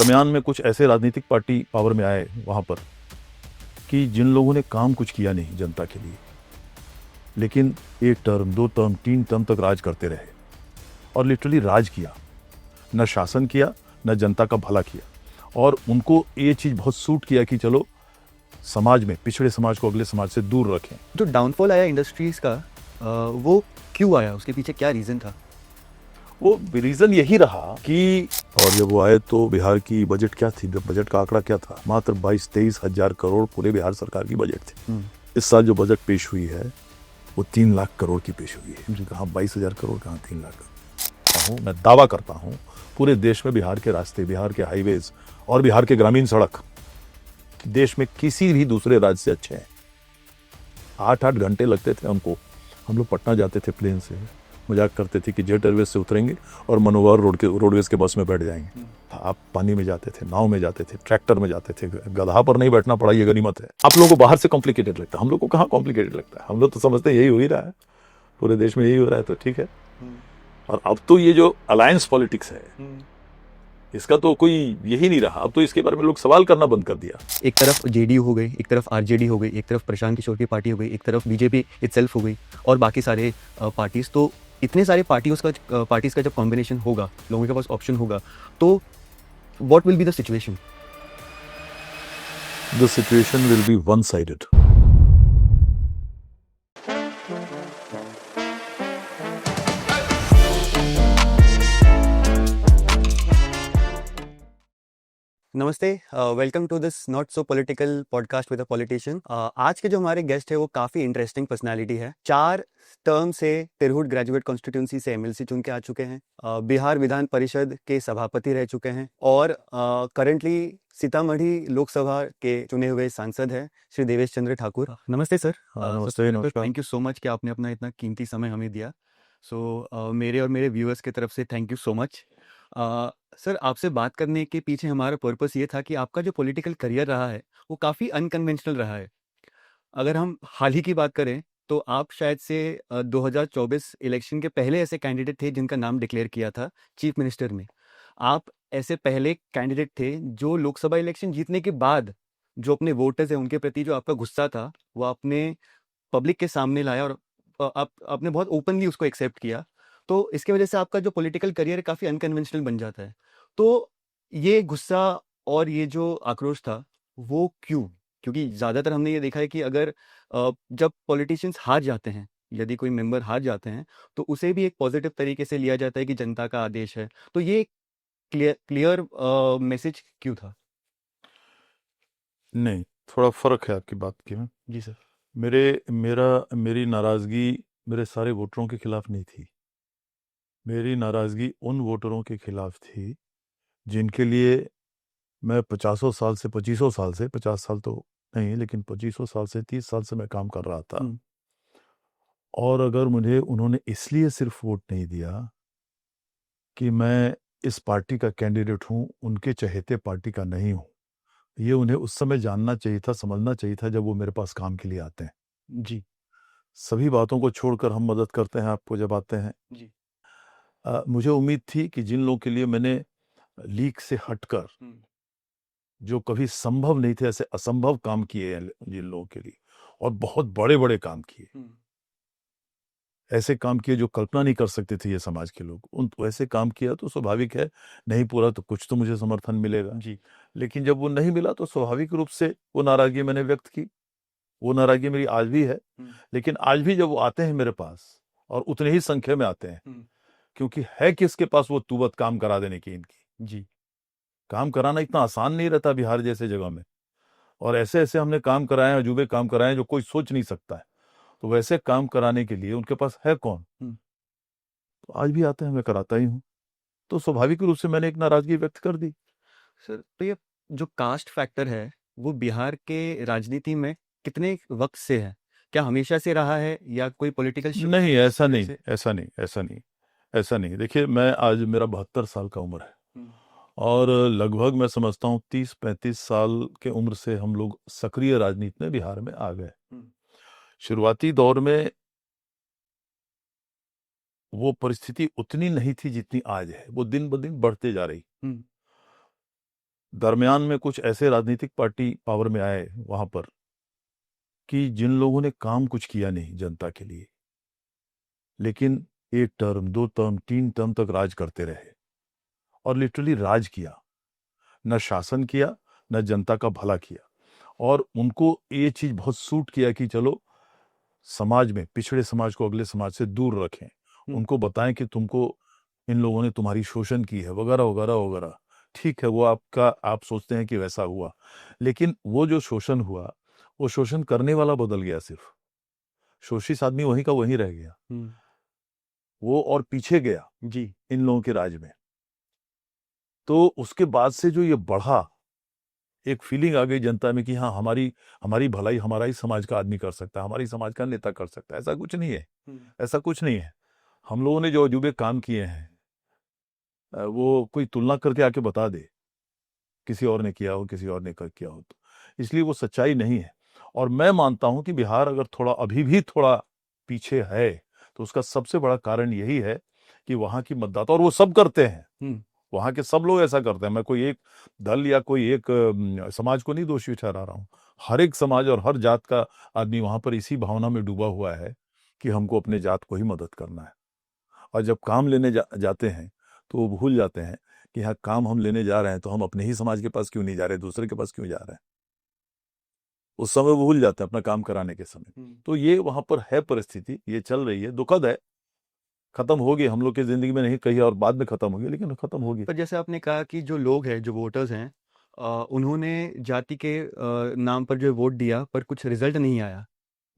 दरमियान में कुछ ऐसे राजनीतिक पार्टी पावर में आए वहाँ पर कि जिन लोगों ने काम कुछ किया नहीं जनता के लिए, लेकिन 1 टर्म 2 टर्म 3 टर्म तक राज करते रहे और लिटरली राज किया, न शासन किया न जनता का भला किया। और उनको ये चीज़ बहुत सूट किया कि चलो समाज में पिछड़े समाज को अगले समाज से दूर रखें। जो डाउनफॉल आया इंडस्ट्रीज का वो क्यों आया, उसके पीछे क्या रीज़न था? वो रीज़न यही रहा कि और जब वो आए तो बिहार की बजट क्या थी, बजट का आंकड़ा क्या था, मात्र 22-23 हजार करोड़ पूरे बिहार सरकार की बजट थी। इस साल जो बजट पेश हुई है वो 3 लाख करोड़ की पेश हुई है। कहाँ 22,000 करोड़, कहाँ 3 लाख करोड़। मैं दावा करता हूँ पूरे देश में बिहार के रास्ते, बिहार के हाईवेज और बिहार के ग्रामीण सड़क देश में किसी भी दूसरे राज्य से अच्छे हैं। 8-8 घंटे लगते थे हमको, हम लोग पटना जाते थे प्लेन से, मजाक करते थे कि जेट एयरवेज से उतरेंगे और मनोहर रोडवेज के बस में बैठ जाएंगे। आप पानी में जाते थे, नाव में जाते थे, ट्रैक्टर में जाते थे, गधा पर नहीं बैठना पड़ा, ये गनीमत है। आप लोगों को बाहर से कॉम्प्लिकेटेड लगता है, हम लोग को कहाँ कॉम्प्लिकेटेड लगता है। हम लोग तो समझते हैं यही हो ही रहा है, पूरे देश में यही हो रहा है, तो ठीक है। और अब तो ये जो अलायंस पॉलिटिक्स है इसका तो कोई यही नहीं रहा। अब तो इसके बारे में लोग सवाल करना बंद कर दिया। एक तरफ जेडीयू हो गई, एक तरफ आरजेडी हो गई, एक तरफ प्रशांत किशोर की पार्टी हो गई, एक तरफ बीजेपी इटसेल्फ हो गई और बाकी सारे पार्टीज। तो इतने सारे पार्टीज का जब कॉम्बिनेशन होगा, लोगों के पास ऑप्शन होगा, तो what will be the situation? The situation will be one-sided. नमस्ते, welcome to this not so political podcast with a politician. आज के जो हमारे गेस्ट है वो काफ़ी इंटरेस्टिंग पर्सनालिटी है। 4 टर्म से तिरहुत ग्रेजुएट कॉन्स्टिट्यूंसी से एमएलसी चुन के आ चुके हैं, बिहार विधान परिषद के सभापति रह चुके हैं और करंटली सीतामढ़ी लोकसभा के चुने हुए सांसद हैं श्री देवेश चंद्र ठाकुर। नमस्ते सर। नमस्ते, नमस्कार। थैंक यू सो मच कि आपने अपना इतना कीमती समय हमें दिया। मेरे और मेरे व्यूअर्स की तरफ से thank you so much. Sir, आपसे बात करने के पीछे हमारा पर्पस ये था कि आपका जो पॉलिटिकल करियर रहा है वो काफ़ी अनकन्वेंशनल रहा है। अगर हम हाल ही की बात करें तो आप शायद से 2024 इलेक्शन के पहले ऐसे कैंडिडेट थे जिनका नाम डिक्लेयर किया था चीफ मिनिस्टर में। आप ऐसे पहले कैंडिडेट थे जो लोकसभा इलेक्शन जीतने के बाद जो अपने वोटर्स हैं उनके प्रति जो आपका गुस्सा था वो आपने पब्लिक के सामने लाया और आपने बहुत ओपनली उसको एक्सेप्ट किया। तो इसकी वजह से आपका जो पॉलिटिकल करियर है काफ़ी अनकन्वेंशनल बन जाता है। तो ये गुस्सा और ये जो आक्रोश था वो क्यों? क्योंकि ज़्यादातर हमने ये देखा है कि अगर जब पॉलिटिशियंस हार जाते हैं, यदि कोई मेंबर हार जाते हैं तो उसे भी एक पॉजिटिव तरीके से लिया जाता है कि जनता का आदेश है। तो ये क्लियर मैसेज क्यों था? नहीं, थोड़ा फर्क है आपकी बात की में। जी सर। मेरी नाराजगी मेरे सारे वोटरों के खिलाफ नहीं थी। मेरी नाराजगी उन वोटरों के खिलाफ थी जिनके लिए मैं 25 साल से 50 साल तो नहीं, लेकिन 25 साल से 30 साल से मैं काम कर रहा था। और अगर मुझे उन्होंने इसलिए सिर्फ वोट नहीं दिया कि मैं इस पार्टी का कैंडिडेट हूँ, उनके चहेते पार्टी का नहीं हूँ, ये उन्हें उस समय जानना चाहिए था, समझना चाहिए था जब वो मेरे पास काम के लिए आते हैं। जी। सभी बातों को छोड़कर हम मदद करते हैं आपको जब आते हैं। जी। मुझे उम्मीद थी कि जिन लोगों के लिए मैंने लीक से हटकर जो कभी संभव नहीं थे ऐसे असंभव काम किए हैं जिन लोगों के लिए, और बहुत बड़े बड़े काम किए, ऐसे काम किए जो कल्पना नहीं कर सकते थे ये समाज के लोग, उन वैसे काम किया तो स्वाभाविक है नहीं पूरा तो कुछ तो मुझे समर्थन मिलेगा। जी। लेकिन जब वो नहीं मिला तो स्वाभाविक रूप से वो नाराजगी मैंने व्यक्त की। वो नाराजगी मेरी आज भी है, लेकिन आज भी जब वो आते हैं मेरे पास और उतने ही संख्या में आते हैं, क्योंकि है किसके पास वो तुवत काम करा देने की इनकी। जी। काम कराना इतना आसान नहीं रहता बिहार जैसे जगह में, और ऐसे ऐसे हमने काम कराए, अजूबे काम कराए जो कोई सोच नहीं सकता है। तो वैसे काम कराने के लिए उनके पास है कौन? तो आज भी आते हैं, मैं कराता ही हूँ। तो स्वाभाविक रूप से मैंने एक नाराजगी व्यक्त कर दी। सर, तो ये जो कास्ट फैक्टर है वो बिहार के राजनीति में कितने वक्त से है? क्या हमेशा से रहा है या कोई पॉलिटिकल नहीं, ऐसा नहीं, ऐसा नहीं, ऐसा नहीं, ऐसा नहीं। देखिए, मैं आज मेरा 72 साल का उम्र है और लगभग मैं समझता हूँ 30-35 साल के उम्र से हम लोग सक्रिय राजनीति में बिहार में आ गए। शुरुआती दौर में वो परिस्थिति उतनी नहीं थी जितनी आज है, वो दिन ब दिन बढ़ते जा रही। दरमियान में कुछ ऐसे राजनीतिक पार्टी पावर में आए वहां पर कि जिन लोगों ने काम कुछ किया नहीं जनता के लिए, लेकिन 1 टर्म 2 टर्म 3 टर्म तक राज करते रहे और लिटरली राज किया, न शासन किया न जनता का भला किया। और उनको ये चीज बहुत सूट किया कि चलो समाज में पिछड़े समाज को अगले समाज से दूर रखें, उनको बताएं कि तुमको इन लोगों ने तुम्हारी शोषण की है वगैरह वगैरह वगैरह। ठीक है, वो आपका आप सोचते हैं कि वैसा हुआ, लेकिन वो जो शोषण हुआ वो शोषण करने वाला बदल गया, सिर्फ शोषित आदमी वहीं का वहीं रह गया, वो और पीछे गया जी। इन लोगों के राज में। तो उसके बाद से जो ये बढ़ा, एक फीलिंग आ गई जनता में कि हाँ हमारी हमारी भलाई हमारा ही समाज का आदमी कर सकता है, हमारी समाज का नेता कर सकता है। ऐसा कुछ नहीं है, ऐसा कुछ नहीं है। हम लोगों ने जो अजूबे काम किए हैं वो कोई तुलना करके आके बता दे किसी और ने किया हो किसी और ने किया हो, तो इसलिए वो सच्चाई नहीं है। और मैं मानता हूं कि बिहार अगर थोड़ा अभी भी थोड़ा पीछे है तो उसका सबसे बड़ा कारण यही है कि वहां की मतदाता, और वो सब करते हैं, वहां के सब लोग ऐसा करते हैं। मैं कोई एक दल या कोई एक समाज को नहीं दोषी ठहरा रहा हूं। हर एक समाज और हर जात का आदमी वहां पर इसी भावना में डूबा हुआ है कि हमको अपने जात को ही मदद करना है। और जब काम लेने जाते हैं तो वो भूल जाते हैं कि हाँ काम हम लेने जा रहे हैं तो हम अपने ही समाज के पास क्यों नहीं जा रहे, दूसरे के पास क्यों जा रहे हैं। उस समय वो भूल जाते हैं अपना काम कराने के समय। तो ये वहां पर है परिस्थिति, ये चल रही है, दुखद है। खत्म होगी हम लोग की जिंदगी में नहीं, कहीं और बाद में खत्म होगी, लेकिन खत्म होगी। पर जैसे आपने कहा कि जो लोग हैं जो वोटर्स हैं उन्होंने जाति के नाम पर जो वोट दिया पर कुछ रिजल्ट नहीं आया।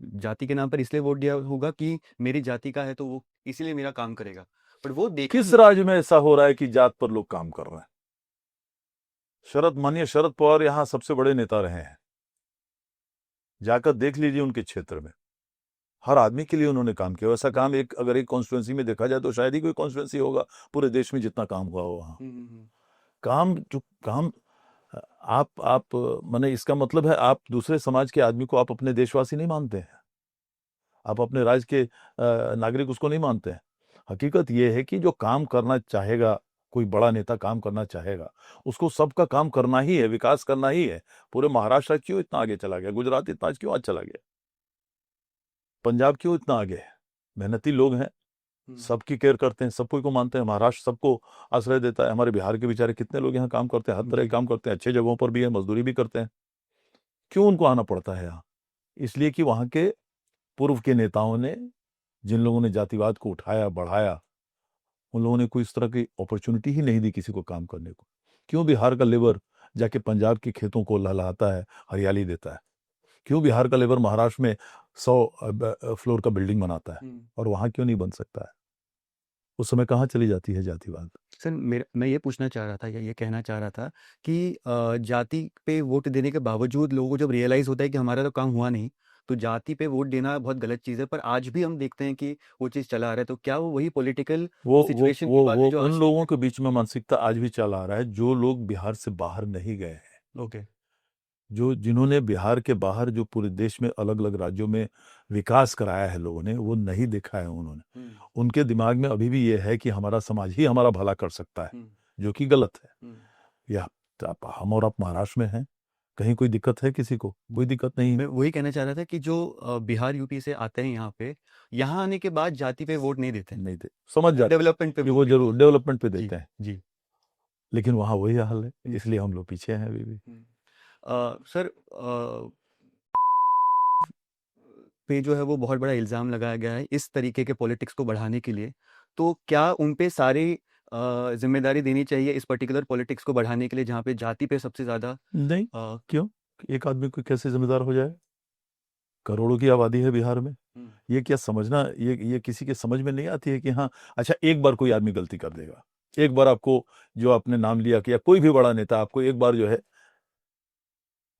जाति के नाम पर इसलिए वोट दिया होगा कि मेरी जाति का है तो वो इसीलिए मेरा काम करेगा, पर वो देखा किस राज्य में ऐसा हो रहा है कि जात पर लोग काम कर रहे हैं? माननीय शरद पवार यहाँ सबसे बड़े नेता रहे हैं, जाकर देख लीजिए उनके क्षेत्र में हर आदमी के लिए उन्होंने काम किया। वैसा काम एक अगर एक कॉन्स्टिट्यूंसी में देखा जाए तो शायद ही कोई कॉन्स्टिट्यूंसी होगा पूरे देश में जितना काम हुआ हो वहाँ। काम जो काम आप माने इसका मतलब है आप दूसरे समाज के आदमी को आप अपने देशवासी नहीं मानते हैं, आप अपने राज्य के नागरिक उसको नहीं मानते हैं। हकीकत यह है कि जो काम करना चाहेगा, कोई बड़ा नेता काम करना चाहेगा, उसको सबका काम करना ही है, विकास करना ही है। पूरे महाराष्ट्र क्यों इतना आगे चला गया, गुजरात इतना आज क्यों आज चला गया, पंजाब क्यों इतना आगे है? मेहनती लोग हैं, सबकी केयर करते हैं, सब कोई को मानते हैं। महाराष्ट्र सबको आश्रय देता है। हमारे बिहार के बेचारे कितने लोग यहाँ काम करते हैं, हर तरह के काम करते हैं, अच्छे जगहों पर भी है, मजदूरी भी करते हैं। क्यों उनको आना पड़ता है यहाँ? इसलिए कि वहां के पूर्व के नेताओं ने, जिन लोगों ने जातिवाद को उठाया बढ़ाया, उन लोगों ने कोई इस तरह की अपॉर्चुनिटी ही नहीं दी किसी को काम करने को। क्यों बिहार का लेबर जाके पंजाब के खेतों को लहलहाता है, हरियाली देता है? क्यों बिहार का लेबर महाराष्ट्र में 100 फ्लोर का बिल्डिंग बनाता है और वहां क्यों नहीं बन सकता है? उस समय कहाँ चली जाती है जातिवाद? सर मैं ये पूछना चाह रहा था या ये कहना चाह रहा था कि जाति पे वोट देने के बावजूद लोगों को जब रियलाइज होता है कि हमारा तो काम हुआ नहीं, तो जाति पे वोट देना बहुत गलत चीज़ है, पर आज भी हम देखते हैं कि वो चीज़ चला आ रहा है। तो क्या वो वही पॉलिटिकल सिचुएशन की बात वो है जो उन आज लोगों के बीच में मानसिकता आज भी चल आ रहा है जो लोग बिहार से बाहर नहीं गए हैं। ओके। जो जिन्होंने बिहार के बाहर जो पूरे देश में अलग अलग राज्यों में विकास कराया है, लोगों ने वो नहीं देखा है उन्होंने। उनके दिमाग में अभी भी ये है कि हमारा समाज ही हमारा भला कर सकता है, जो कि गलत है। या तो हम और आप महाराष्ट्र में हैं, कहीं कोई दिक्कत है किसी को? कोई दिक्कत नहीं है। मैं वही कहना चाह रहा था कि जो बिहार यूपी से आते हैं यहाँ पे, यहाँ आने के बाद जाति पे वोट नहीं देते, नहीं दे, समझ जाते डेवलपमेंट पे कि वो वोट जरूर डेवलपमेंट पे जी देते हैं, जी। लेकिन वहाँ वही हाल है, इसलिए हम लोग पीछे हैं अभी भी। सर पे जो है वो बहुत बड़ा इल्ज़ाम लगाया गया है इस तरीके के पॉलिटिक्स को बढ़ाने के लिए, तो क्या उन पे सारी जिम्मेदारी देनी चाहिए इस पर्टिकुलर पॉलिटिक्स को बढ़ाने के लिए जहाँ पे जाति पे सबसे ज़्यादा नहीं, क्यों? एक आदमी को कैसे जिम्मेदार हो जाए? करोड़ों की आबादी है बिहार में। ये क्या समझना, ये किसी के समझ में नहीं आती है कि हाँ अच्छा एक बार कोई आदमी गलती कर देगा, एक बार आपको जो आपने नाम लिया कि या कोई भी बड़ा नेता आपको एक बार जो है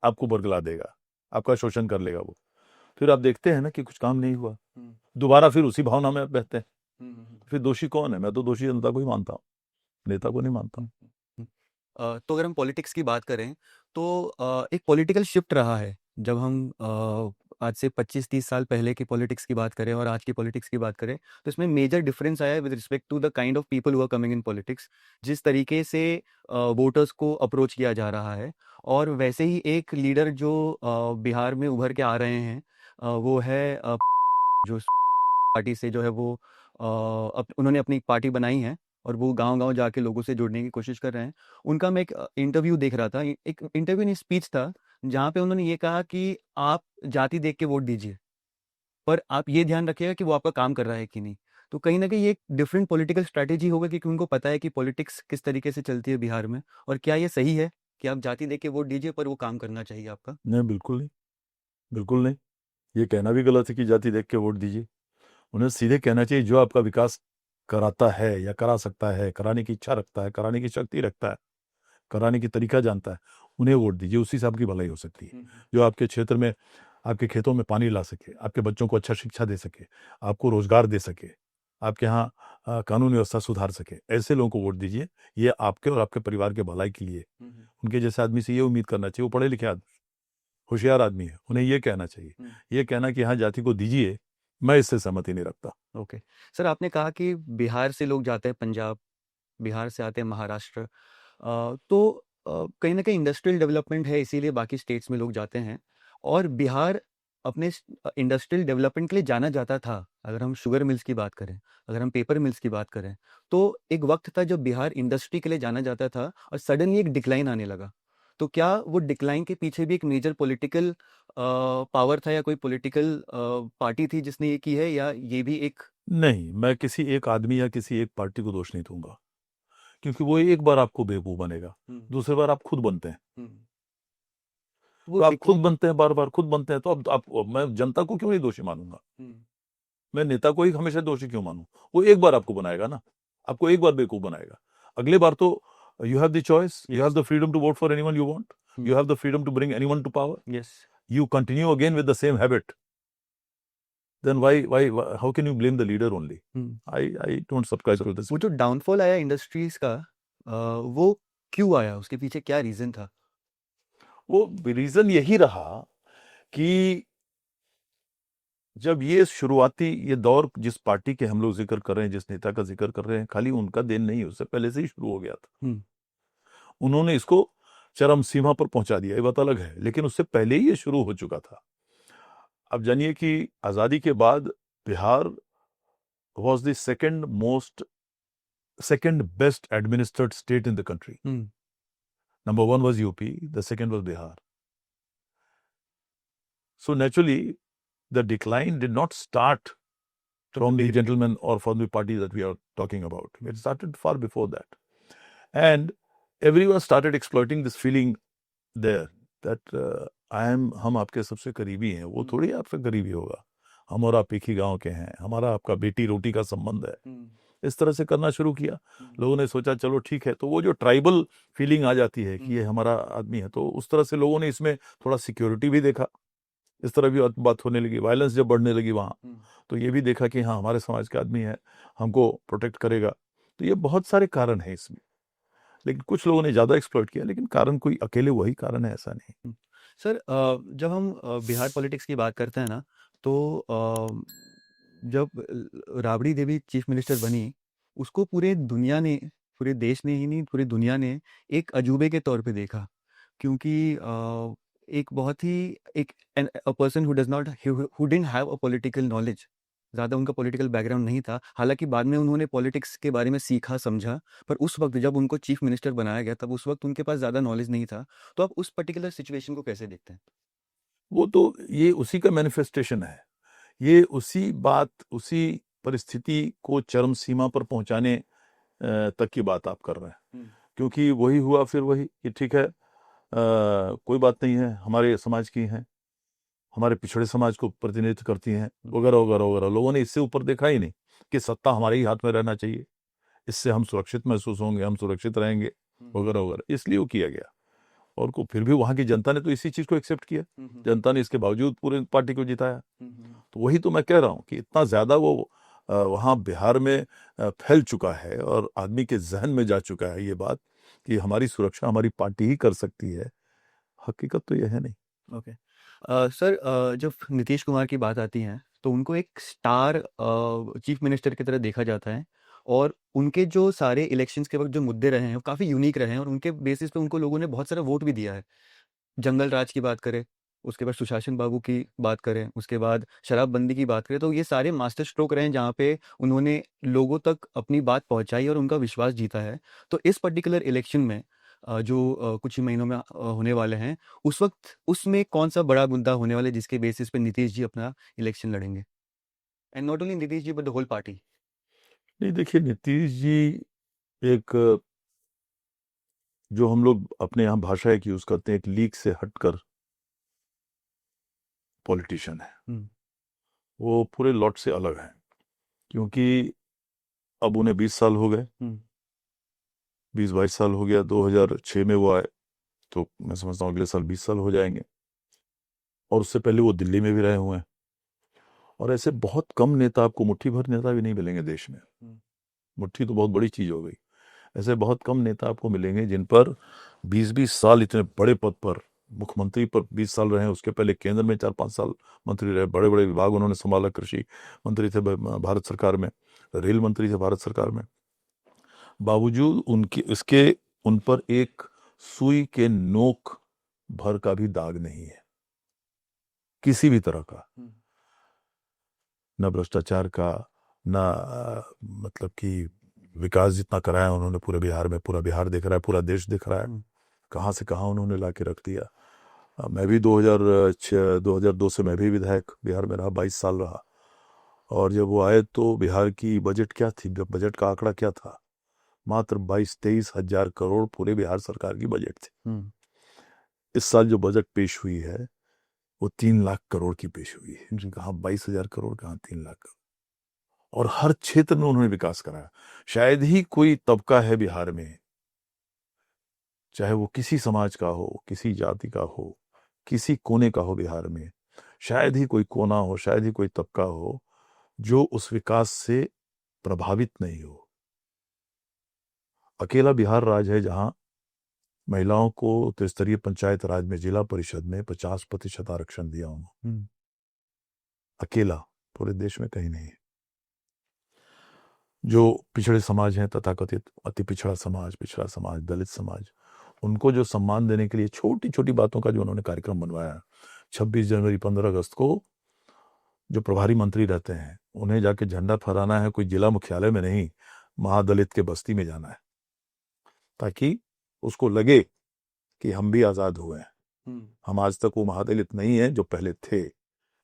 आपको बरगला देगा, आपका शोषण कर लेगा वो, फिर आप देखते हैं ना कि कुछ काम नहीं हुआ, दोबारा फिर उसी भावना में आप बहते हैं। फिर दोषी कौन है? मैं तो दोषी जनता को ही मानता हूँ, नेता को नहीं मानता हूँ। तो अगर हम पॉलिटिक्स की बात करें तो एक पॉलिटिकल शिफ्ट रहा है जब हम आज से 25-30 साल पहले की पॉलिटिक्स की बात करें और आज की पॉलिटिक्स की बात करें, तो इसमें मेजर डिफरेंस आया है with respect to the kind of people who are coming in politics. जिस तरीके से वोटर्स को अप्रोच किया जा रहा है, और वैसे ही एक लीडर जो बिहार में उभर के आ रहे हैं, वो है जो पार्टी से जो है वो उन्होंने अपनी एक पार्टी बनाई है और वो गांव-गांव जाके लोगों से जुड़ने की कोशिश कर रहे हैं। उनका मैं एक इंटरव्यू देख रहा था, एक इंटरव्यू नहीं, स्पीच था, जहाँ पे उन्होंने ये कहा कि आप जाति देख के वोट दीजिए, पर आप ये ध्यान रखिएगा कि वो आपका काम कर रहा है कि नहीं। तो कहीं न कहीं ये एक डिफरेंट पॉलिटिकल स्ट्रैटेजी होगा, क्योंकि उनको पता है कि पॉलिटिक्स किस तरीके से चलती है बिहार में। और क्या ये सही है कि आप जाति देख के वोट दीजिए, पर वो काम करना चाहिए आपका? नहीं, बिल्कुल नहीं, बिल्कुल नहीं। ये कहना भी गलत है कि जाति देख के वोट दीजिए। उन्हें सीधे कहना चाहिए जो आपका विकास कराता है या करा सकता है, कराने की इच्छा रखता है, कराने की शक्ति रखता है, कराने की तरीका जानता है, उन्हें वोट दीजिए। उसी से आपकी भलाई हो सकती है। जो आपके क्षेत्र में, आपके खेतों में पानी ला सके, आपके बच्चों को अच्छा शिक्षा दे सके, आपको रोजगार दे सके, आपके यहाँ कानून व्यवस्था सुधार सके, ऐसे लोगों को वोट दीजिए। ये आपके और आपके परिवार के भलाई के लिए। उनके जैसे आदमी से ये उम्मीद करना चाहिए, वो पढ़े लिखे आदमी, होशियार आदमी है, उन्हें ये कहना चाहिए। ये कहना कि हाँ जाति को दीजिए, मैं इससे सहमति नहीं रखता। ओके। सर, आपने कहा कि बिहार से लोग जाते हैं पंजाब, बिहार से आते हैं महाराष्ट्र। तो कहीं न कहीं इंडस्ट्रियल डेवलपमेंट है, इसीलिए बाकी स्टेट्स में लोग जाते हैं। और बिहार अपने इंडस्ट्रियल डेवलपमेंट के लिए जाना जाता था। अगर हम शुगर मिल्स की बात करें, अगर हम पेपर मिल्स की बात करें, तो एक वक़्त था जब बिहार इंडस्ट्री के लिए जाना जाता था और सडनली एक डिक्लाइन आने लगा। तो क्या वो डिक्लाइन के पीछे भी एक मेजर पॉलिटिकल पावर था, या कोई पॉलिटिकल पार्टी थी जिसने ये की है, या ये भी एक नहीं, मैं किसी एक आदमी या किसी एक पार्टी को दोष नहीं दूंगा, क्योंकि वो एक बार आपको बेवकूफ बनेगा, दूसरी बार आप खुद बनते हैं। वो तो आप खुद डिक्लाइन बनते हैं, बार बार खुद बनते हैं, तो अब आप, मैं जनता को क्यों नहीं दोषी मानूंगा? मैं नेता को ही हमेशा दोषी क्यों मानूं? वो एक बार आपको बनाएगा ना, आपको एक बार बेवकूफ बनाएगा। अगले बार तो you have the choice, you have the freedom to vote for anyone you want, you have the freedom to bring anyone to power. Yes. You continue again with the same habit, then why how can you blame the leader only? I don't subscribe to this. वो जो downfall आया industries का, वो क्यों आया, उसके पीछे क्या रीजन था? वो रीजन यही रहा कि जब ये शुरुआती ये दौर, जिस पार्टी के हम लोग जिक्र कर रहे हैं, जिस नेता का जिक्र कर रहे हैं, खाली उनका देन नहीं, उससे पहले से ही शुरू हो गया था। उन्होंने इसको चरम सीमा पर पहुंचा दिया, ये बात अलग है, लेकिन उससे पहले ही ये शुरू हो चुका था। अब जानिए कि आजादी के बाद Bihar was the second best administered state in the country. Number one was UP, the second was Bihar. So naturally, the decline did not start from the gentlemen or from the party that we are talking about. It started far before that. And everyone started exploiting this feeling there that हम आपके सबसे करीबी हैं, वो थोड़ी आपसे करीबी होगा, हम और आप एक ही गांव के हैं, हमारा आपका बेटी रोटी का संबंध है। इस तरह से करना शुरू किया। लोगों ने सोचा चलो ठीक है, तो वो जो ट्राइबल फीलिंग आ जाती है कि ये हमारा आदमी है, तो उस तरह से लोगों ने इसमें थोड़ा सिक्योरिटी भी देखा। इस तरह भी बात होने लगी, वायलेंस जब बढ़ने लगी वहाँ, तो ये भी देखा कि हाँ हमारे समाज का आदमी है, हमको प्रोटेक्ट करेगा। तो ये बहुत सारे कारण हैं इसमें, लेकिन कुछ लोगों ने ज़्यादा एक्सप्लॉइट किया, लेकिन कारण कोई अकेले वही कारण है ऐसा नहीं। सर, जब हम बिहार पॉलिटिक्स की बात करते हैं ना, तो जब राबड़ी देवी चीफ मिनिस्टर बनी, उसको पूरे दुनिया ने, पूरे देश ने ही नहीं, पूरी दुनिया ने एक अजूबे के तौर पे देखा। क्योंकि एक बहुत ही एक a person who does not who didn't have a political knowledge, ज़्यादा उनका पॉलिटिकल बैकग्राउंड नहीं था। हालाँकि बाद में उन्होंने पॉलिटिक्स के बारे में सीखा, समझा, पर उस वक़्त जब उनको चीफ मिनिस्टर बनाया गया, तब उस वक़्त उनके पास ज़्यादा नॉलेज नहीं था। तो आप उस पर्टिकुलर सिचुएशन को कैसे देखते हैं? वो तो ये उसी का मैनिफेस्टेशन है, ये उसी बात, उसी परिस्थिति को चरम सीमा पर पहुंचाने तक की बात आप कर रहे हैं। क्योंकि वही हुआ फिर वही, ये ठीक है, कोई बात नहीं है, हमारे समाज की हैं, हमारे पिछड़े समाज को प्रतिनिधित्व करती हैं, वगैरह वगैरह वगैरह। लोगों ने इससे ऊपर देखा ही नहीं कि सत्ता हमारे ही हाथ में रहना चाहिए, इससे हम सुरक्षित महसूस होंगे, हम सुरक्षित रहेंगे, वगैरह वगैरह, इसलिए वो किया गया। और को फिर भी वहां की जनता ने तो इसी चीज को एक्सेप्ट किया, जनता ने इसके बावजूद पूरे पार्टी को जिताया। तो वही तो मैं कह रहा हूँ कि इतना ज्यादा वो वहां बिहार में फैल चुका है और आदमी के जहन में जा चुका है ये बात कि हमारी सुरक्षा हमारी पार्टी ही कर सकती है। हकीकत तो यह है नहीं। ओके। सर, जब नीतीश कुमार की बात आती है तो उनको एक स्टार चीफ मिनिस्टर की तरह देखा जाता है, और उनके जो सारे इलेक्शंस के वक्त जो मुद्दे रहे हैं वो काफ़ी यूनिक रहे हैं, और उनके बेसिस पे उनको लोगों ने बहुत सारा वोट भी दिया है। जंगल राज की बात करें, उसके बाद सुशासन बाबू की बात करें, उसके बाद शराबबंदी की बात करें, तो ये सारे मास्टर स्ट्रोक रहे हैं जहाँ पे उन्होंने लोगों तक अपनी बात पहुँचाई और उनका विश्वास जीता है। तो इस पर्टिकुलर इलेक्शन में जो कुछ ही महीनों में होने वाले हैं, उस वक्त उसमें कौन सा बड़ा मुद्दा होने वाला है जिसके बेसिस पे नीतीश जी अपना इलेक्शन लड़ेंगे? And not only Nitish ji but the whole party. नहीं, देखिए, नीतीश जी एक, जो हम लोग अपने यहाँ भाषा एक यूज करते हैं, एक लीक से हटकर पॉलिटिशियन है। हम्म। वो पूरे लॉट से अलग है, क्योंकि अब उन्हें 20 साल हो गए, हम्म। 20-22 साल हो गया। 2006 में वो आए, तो मैं समझता हूँ अगले साल 20 साल हो जाएंगे। और उससे पहले वो दिल्ली में भी रहे हुए हैं। और ऐसे बहुत कम नेता, आपको मुट्ठी भर नेता भी नहीं मिलेंगे देश में। हम्म। मुट्ठी तो बहुत बड़ी चीज हो गई। ऐसे बहुत कम नेता आपको मिलेंगे जिन पर 20-20 साल इतने बड़े पद पर, मुख्यमंत्री पर 20 साल रहे, उसके पहले केंद्र में 4-5 साल मंत्री रहे, बड़े बड़े विभाग उन्होंने संभाला, कृषि मंत्री थे भारत सरकार में, रेल मंत्री थे भारत सरकार में। बावजूद उनके इसके उन पर एक सुई के नोक भर का भी दाग नहीं है, किसी भी तरह का। न भ्रष्टाचार का, न मतलब कि विकास जितना कराया उन्होंने पूरे बिहार में, पूरा बिहार दिख रहा है, पूरा देश दिख रहा है, कहाँ से कहाँ उन्होंने ला के रख दिया। मैं भी 2002 से मैं भी विधायक बिहार में रहा, 22 साल रहा। और जब वो आए तो बिहार की बजट क्या थी, बजट का आंकड़ा क्या था? मात्र 22-23 हजार करोड़ पूरे बिहार सरकार की बजट थी। इस साल जो बजट पेश हुई है वो 3 लाख करोड़ की पेश हुई है। जी। कहाँ 22 हजार करोड़, कहाँ 3 लाख करोड़। और हर क्षेत्र में उन्होंने विकास कराया। शायद ही कोई तबका है बिहार में, चाहे वो किसी समाज का हो, किसी जाति का हो, किसी कोने का हो बिहार में, शायद ही कोई कोना हो, शायद ही कोई तबका हो जो उस विकास से प्रभावित नहीं हो। अकेला बिहार राज्य है जहां महिलाओं को त्रिस्तरीय पंचायत राज में, जिला परिषद में 50% आरक्षण दिया उन्होंने। अकेला, पूरे देश में कहीं नहीं है। जो पिछड़े समाज हैं, तथाकथित अति पिछड़ा समाज, दलित समाज, उनको जो सम्मान देने के लिए छोटी छोटी बातों का जो उन्होंने कार्यक्रम बनवाया, 26 जनवरी, 15 अगस्त को जो प्रभारी मंत्री रहते हैं उन्हें जाके झंडा फहराना है, कोई जिला मुख्यालय में नहीं, महादलित के बस्ती में जाना है, ताकि उसको लगे कि हम भी आजाद हुए हैं। हम आज तक वो महादलित नहीं है जो पहले थे,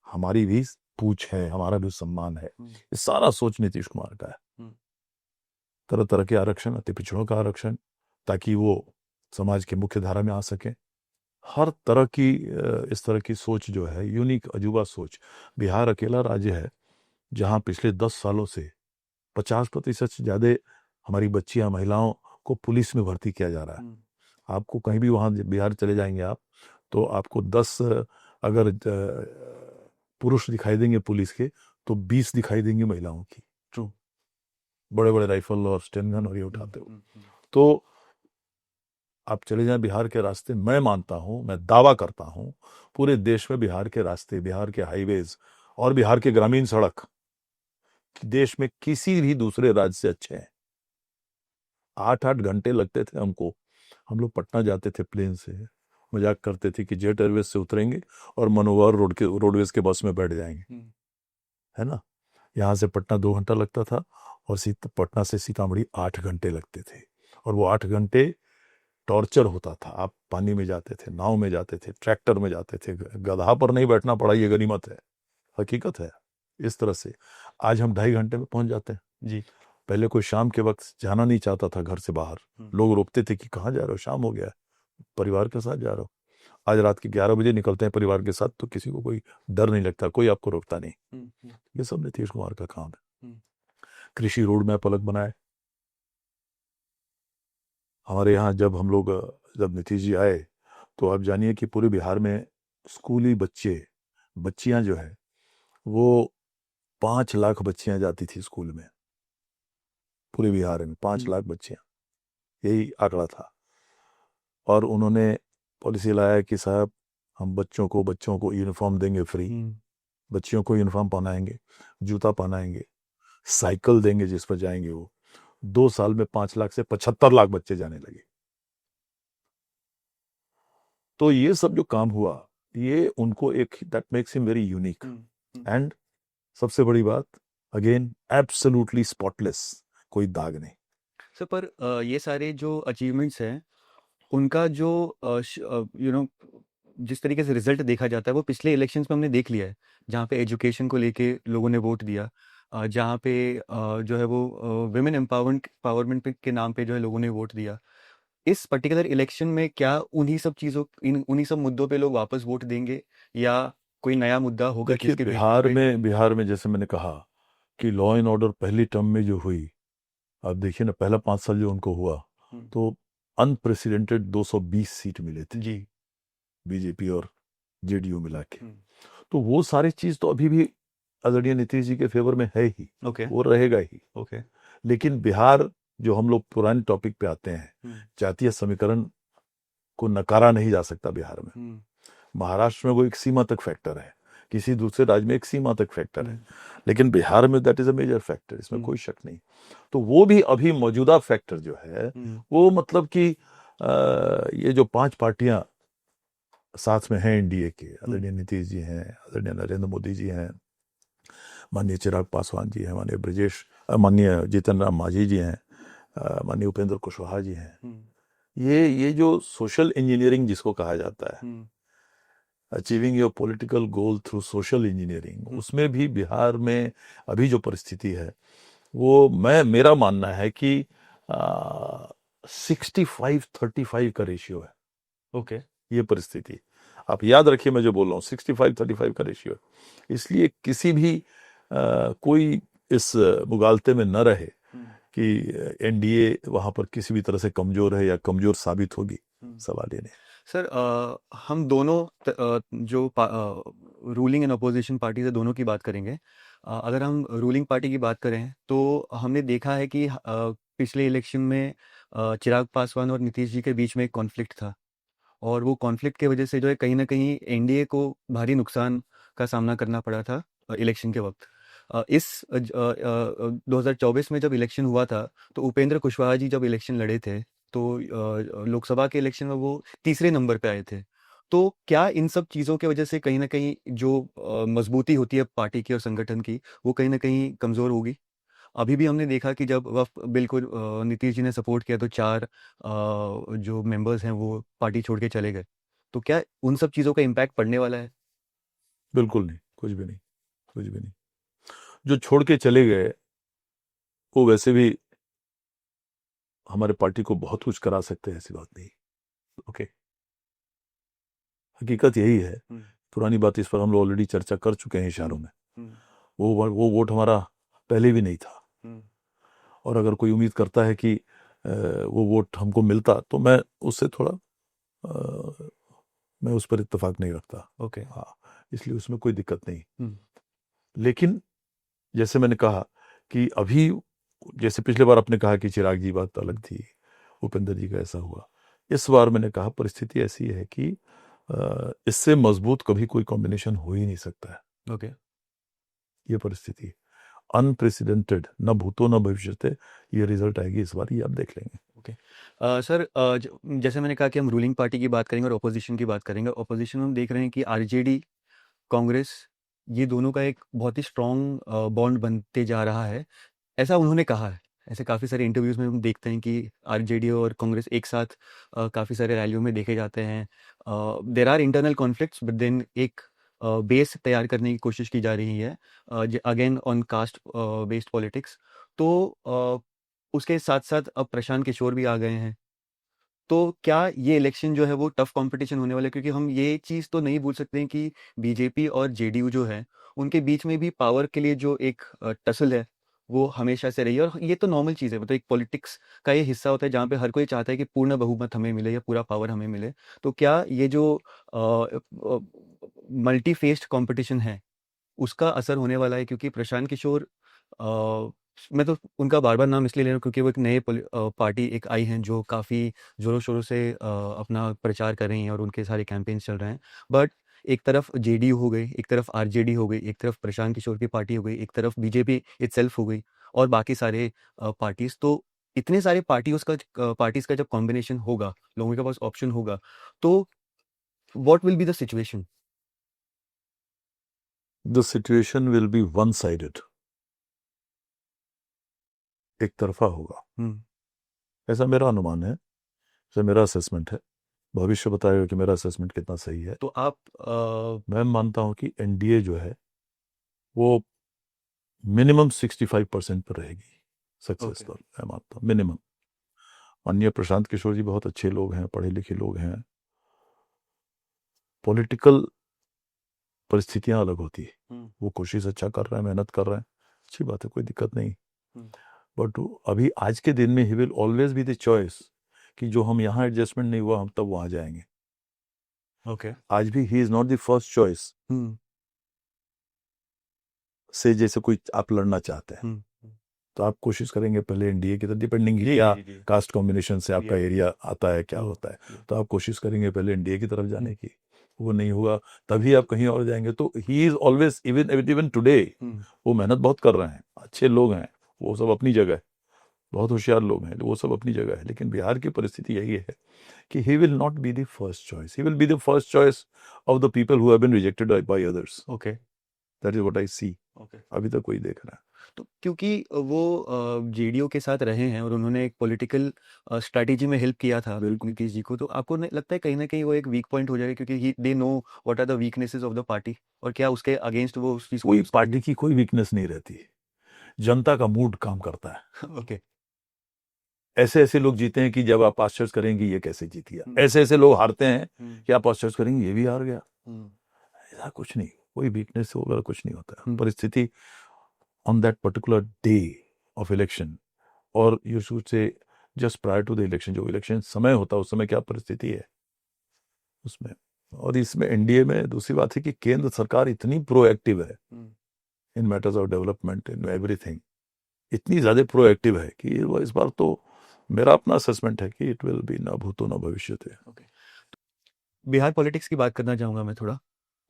हमारी भी पूछ है, हमारा भी सम्मान है। ये सारा सोच नीतीश कुमार का है। तरह तरह के आरक्षण, अति पिछड़ों का आरक्षण, ताकि वो समाज के मुख्य धारा में आ सके। हर तरह की इस तरह की सोच जो है, यूनिक अजूबा सोच। बिहार अकेला राज्य है जहां पिछले 10 सालों से 50% से ज्यादा हमारी बच्चियां, महिलाओं को पुलिस में भर्ती किया जा रहा है। आपको कहीं भी वहां बिहार चले जाएंगे आप, तो आपको 10 अगर पुरुष दिखाई देंगे पुलिस के, तो 20 दिखाई देंगे महिलाओं की। ट्रू। बड़े बड़े राइफल और स्टेन गन और ये उठाते हो। तो आप चले जाएं बिहार के रास्ते, मैं मानता हूं, मैं दावा करता हूं, पूरे देश में बिहार के रास्ते, बिहार के हाईवेज और बिहार के ग्रामीण सड़क देश में किसी भी दूसरे राज्य से अच्छे हैं। 8-8 घंटे लगते थे हमको, हम लोग पटना जाते थे प्लेन से, मजाक करते थे कि जेट एयरवेज से उतरेंगे और मनोवर रोडवेज के बस में बैठ जाएंगे, है ना। यहाँ से पटना 2 घंटा लगता था, और पटना से सीतामढ़ी 8 घंटे लगते थे। और वो 8 घंटे टॉर्चर होता था। आप पानी में जाते थे, नाव में जाते थे, ट्रैक्टर में जाते थे, गधा पर नहीं बैठना पड़ा, ये गनीमत है, हकीकत है। इस तरह से आज हम 2.5 घंटे में पहुंच जाते हैं जी। पहले कोई शाम के वक्त जाना नहीं चाहता था घर से बाहर, लोग रोकते थे कि कहाँ जा रहे हो, शाम हो गया है, परिवार के साथ जा रहे हो। आज रात के 11 बजे निकलते हैं परिवार के साथ, तो किसी को कोई डर नहीं लगता, कोई आपको रोकता नहीं। ये सब नीतीश कुमार का काम है। कृषि रोड मैप अलग बनाए हमारे यहाँ। जब नीतीश जी आए, तो आप जानिए कि पूरे बिहार में स्कूली बच्चियां जो है, वो 5 लाख बच्चियां जाती थी स्कूल में। पूरे बिहार में 5 लाख बच्चियां, यही आंकड़ा था। और उन्होंने पॉलिसी लाया कि साहब, हम बच्चों को यूनिफॉर्म देंगे फ्री, बच्चियों को यूनिफॉर्म पहनाएंगे, जूता पहनाएंगे, साइकिल देंगे जिस पर जाएंगे वो। 2 साल में 5 लाख से 75 लाख बच्चे जाने लगे। तो ये सब जो काम हुआ, ये उनको एक that makes him very unique. And सबसे बड़ी बात, अगेन एब्सोल्युटली स्पॉटलेस, कोई दाग नहीं। सर पर ये सारे जो अचीवमेंट्स हैं उनका जो जिस तरीके से रिजल्ट देखा जाता है वो पिछले इलेक्शंस में हमने देख लिया है, जहाँ पे एजुकेशन को लेके लोगों ने वोट दिया, जहाँ पे जो है वो विमेन एम्पावरमेंट के नाम पे जो है लोगों ने वोट दिया। इस पर्टिकुलर इलेक्शन में क्या उन्हीं सब मुद्दों पे लोग वापस वोट देंगे, या कोई नया मुद्दा होगा देखिए, जिसके बेसिस पे? बिहार में जैसे मैंने कहा कि लॉ एंड ऑर्डर पहली टर्म में जो हुई, अब देखिए ना, पहला 5 साल जो उनको हुआ, तो अनप्रेसिडेंटेड 220 सीट मिले थे जी। बीजेपी और जेडीयू मिला के। तो वो सारी चीज तो अभी भी आदरणीय नीतीश जी के फेवर में है ही, ओके। वो रहेगा ही। ओके। लेकिन बिहार, जो हम लोग पुराने टॉपिक पे आते हैं, जातीय समीकरण को नकारा नहीं जा सकता बिहार में। महाराष्ट्र में वो एक सीमा तक फैक्टर है, किसी दूसरे राज्य में एक सीमा तक फैक्टर है, लेकिन बिहार में that is a major factor, इसमें कोई शक नहीं। तो वो भी अभी मौजूदा फैक्टर जो है, वो मतलब कि ये जो 5 पार्टियां साथ में हैं एनडीए के, आदरणीय नीतीश जी हैं, आदरणीय नरेंद्र मोदी जी हैं, माननीय चिराग पासवान जी हैं, माननीय जीतन राम मांझी जी हैं, माननीय उपेंद्र कुशवाहा जी हैं। ये जो सोशल इंजीनियरिंग जिसको कहा जाता है, achieving your political goal through social engineering, उसमें भी बिहार में अभी जो परिस्थिति है, वो मेरा मानना है कि 65-35 का रेशियो है। ओके। ये परिस्थिति आप याद रखिए, मैं जो बोल रहा हूँ 65-35 का रेशियो है। इसलिए किसी भी कोई इस मुगालते में न रहे कि एनडीए वहां पर किसी भी तरह से कमजोर है या कमजोर साबित होगी, सवाल ये नहीं। सर हम दोनों जो रूलिंग एंड अपोजिशन पार्टी है दोनों की बात करेंगे। अगर हम रूलिंग पार्टी की बात करें तो हमने देखा है कि पिछले इलेक्शन में चिराग पासवान और नीतीश जी के बीच में एक कॉन्फ्लिक्ट था, और वो कॉन्फ्लिक्ट की वजह से जो है कहीं ना कहीं एनडीए को भारी नुकसान का सामना करना पड़ा था इलेक्शन के वक्त। 2024 में जब इलेक्शन हुआ था तो उपेंद्र कुशवाहा जी जब इलेक्शन लड़े थे तो लोकसभा के इलेक्शन में वो तीसरे नंबर पे आए थे। तो क्या इन सब चीज़ों की वजह से कहीं ना कहीं जो मजबूती होती है पार्टी की और संगठन की, वो कहीं ना कहीं कमज़ोर होगी? अभी भी हमने देखा कि जब वफ़ बिल्कुल नीतीश जी ने सपोर्ट किया तो 4 जो मेंबर्स हैं वो पार्टी छोड़ के चले गए। तो क्या उन सब चीज़ों का इम्पैक्ट पड़ने वाला है? बिल्कुल नहीं, कुछ भी नहीं, कुछ भी नहीं। जो छोड़ के चले गए वो वैसे भी हमारे पार्टी को बहुत कुछ करा सकते हैं, ऐसी बात नहीं। ओके, हकीकत यही है। पुरानी बात, इस पर हम लोग ऑलरेडी चर्चा कर चुके हैं इशारों में। वो वोट हमारा पहले भी नहीं था, और अगर कोई उम्मीद करता है कि वो वोट हमको मिलता, तो मैं उससे थोड़ा मैं उस पर इत्तेफाक नहीं रखता। ओके। हाँ, इसलिए उसमें कोई दिक्कत नहीं। लेकिन जैसे मैंने कहा कि अभी, जैसे पिछले बार आपने कहा कि चिराग जी बात अलग थी, उपेंद्र जी का ऐसा हुआ, इस बार मैंने कहा परिस्थिति ऐसी है कि इससे मजबूत कभी कोई कॉम्बिनेशन हो ही नहीं सकता है। ओके। ये परिस्थिति अनप्रेसिडेंटेड, न भूतो न भविष्यते, ये रिजल्ट आएगी इस बार, ये आप देख लेंगे। ओके। सर जैसे मैंने कहा कि हम रूलिंग पार्टी की बात करेंगे और ऑपोजिशन की बात करेंगे। ऑपोजिशन में हम देख रहे हैं कि आरजेडी, कांग्रेस, ये दोनों का एक बहुत ही स्ट्रॉन्ग बॉन्ड बनते जा रहा है, ऐसा उन्होंने कहा है। ऐसे काफ़ी सारे इंटरव्यूज़ में हम देखते हैं कि आरजेडी और कांग्रेस एक साथ काफ़ी सारे रैलियों में देखे जाते हैं। There are internal conflicts but then एक बेस तैयार करने की कोशिश की जा रही है, again on caste based politics. तो उसके साथ-साथ अब प्रशांत किशोर भी आ गए हैं। तो क्या ये इलेक्शन जो है वो टफ कंपटीशन होने वाला है? क्योंकि हम ये चीज़ तो नहीं भूल सकते हैं कि बीजेपी और जेडीयू जो है, उनके बीच में भी पावर के लिए जो एक टसल है, वो हमेशा से रही है, और ये तो नॉर्मल चीज़ है। मतलब एक पॉलिटिक्स का ये हिस्सा होता है जहाँ पे हर कोई चाहता है कि पूर्ण बहुमत हमें मिले या पूरा पावर हमें मिले। तो क्या ये जो मल्टी फेस्ड कंपटीशन है, उसका असर होने वाला है? क्योंकि प्रशांत किशोर मैं तो उनका बार-बार नाम इसलिए ले रहा हूँ क्योंकि वो एक नए पार्टी एक आई हैं जो काफ़ी ज़ोरों-शोरों से अपना प्रचार कर रही हैं और उनके सारे कैंपेन्स चल रहे हैं। बट एक तरफ जेडीयू हो गई, एक तरफ आरजेडी हो गई, एक तरफ प्रशांत किशोर की पार्टी हो गई, एक तरफ बीजेपी इटसेल्फ हो गई और बाकी सारे पार्टीज़। तो इतने सारे पार्टीज़ का जब कॉम्बिनेशन होगा, लोगों के पास ऑप्शन होगा, तो what will be the situation? The situation will be one sided, एक तरफा होगा, हुँ, ऐसा मेरा अनुमान है, ऐसा मेरा असेसमेंट है। भविष्य बताएगा कि मेरा असेसमेंट कितना सही है। तो आप मैं मानता हूं कि एनडीए जो है वो मिनिमम 65% पर रहेगी सक्सेस ओके। पर, मैं मानता हूँ मिनिमम। अन्य प्रशांत किशोर जी बहुत अच्छे लोग हैं, पढ़े लिखे लोग हैं। पॉलिटिकल परिस्थितियां अलग होती है, हुँ, वो कोशिश अच्छा कर रहे हैं, मेहनत कर रहे हैं, अच्छी बात है, कोई दिक्कत नहीं। हुँ, बट अभी आज के दिन में he will always be the choice कि जो हम यहाँ एडजस्टमेंट नहीं हुआ हम तब वहां जाएंगे। ओके। आज भी he is not the first choice hmm, से जैसे कोई आप लड़ना चाहते हैं हुँ, तो आप कोशिश करेंगे पहले एनडीए की तरफ, डिपेंडिंग जी, जी, क्या जी, जी। कास्ट कॉम्बिनेशन से आपका क्लियर। एरिया आता है, क्या हुँ, होता है, हुँ, तो आप कोशिश करेंगे पहले एनडीए की तरफ हुँ, जाने की। वो नहीं हुआ तभी आप कहीं और जाएंगे। तो he is always, even even today hmm, वो मेहनत बहुत कर रहे हैं, अच्छे लोग हैं, वो सब अपनी जगह है, बहुत होशियार लोग हैं, वो सब अपनी जगह है। लेकिन बिहार की परिस्थिति यही है कि he will not be the first choice, he will be the first choice of the people who have been rejected by others. Okay, that is what I see. Okay. अभी तक कोई देख रहा है। तो क्योंकि वो जेडीयू के साथ रहे हैं और उन्होंने एक पॉलिटिकल स्ट्रैटेजी में हेल्प किया था बिल्कुल। नीतीश जी को, तो आपको नहीं लगता है कहीं न कहीं वो एक वीक पॉइंट हो जाएगा क्योंकि he they know what are the weaknesses of the party और क्या उसके अगेंस्ट वो उस चीज़ को कोई यूज़ पार्टी की कोई वीकनेस नहीं रहती, जनता का मूड काम करता है। करेंगे? ओके। ऐसे ऐसे लोग जीते हैं कि जब आप आश्चर्य करेंगे ये कैसे जीत गया, हुँ, ऐसे ऐसे लोग हारते हैं हुँ, कि आप आश्चर्य करेंगे ये भी हार गया। हुँ, ऐसा कुछ नहीं, कोई वीकनेस वगैरह कुछ नहीं होता है। हुँ, परिस्थिति on that particular day of election, और you should say just prior to the election, जो इलेक्शन समय होता है उस समय क्या परिस्थिति है उसमें। और इसमें एनडीए में दूसरी बात है कि केंद्र सरकार इतनी प्रोएक्टिव है hmm, in matters of development, in everything, इतनी ज्यादा प्रोएक्टिव है कि इस बार तो मेरा अपना असेसमेंट है कि इट विल बी ना भूतो ना भविष्यते। ओके। बिहार पॉलिटिक्स की बात करना चाहूँगा मैं थोड़ा।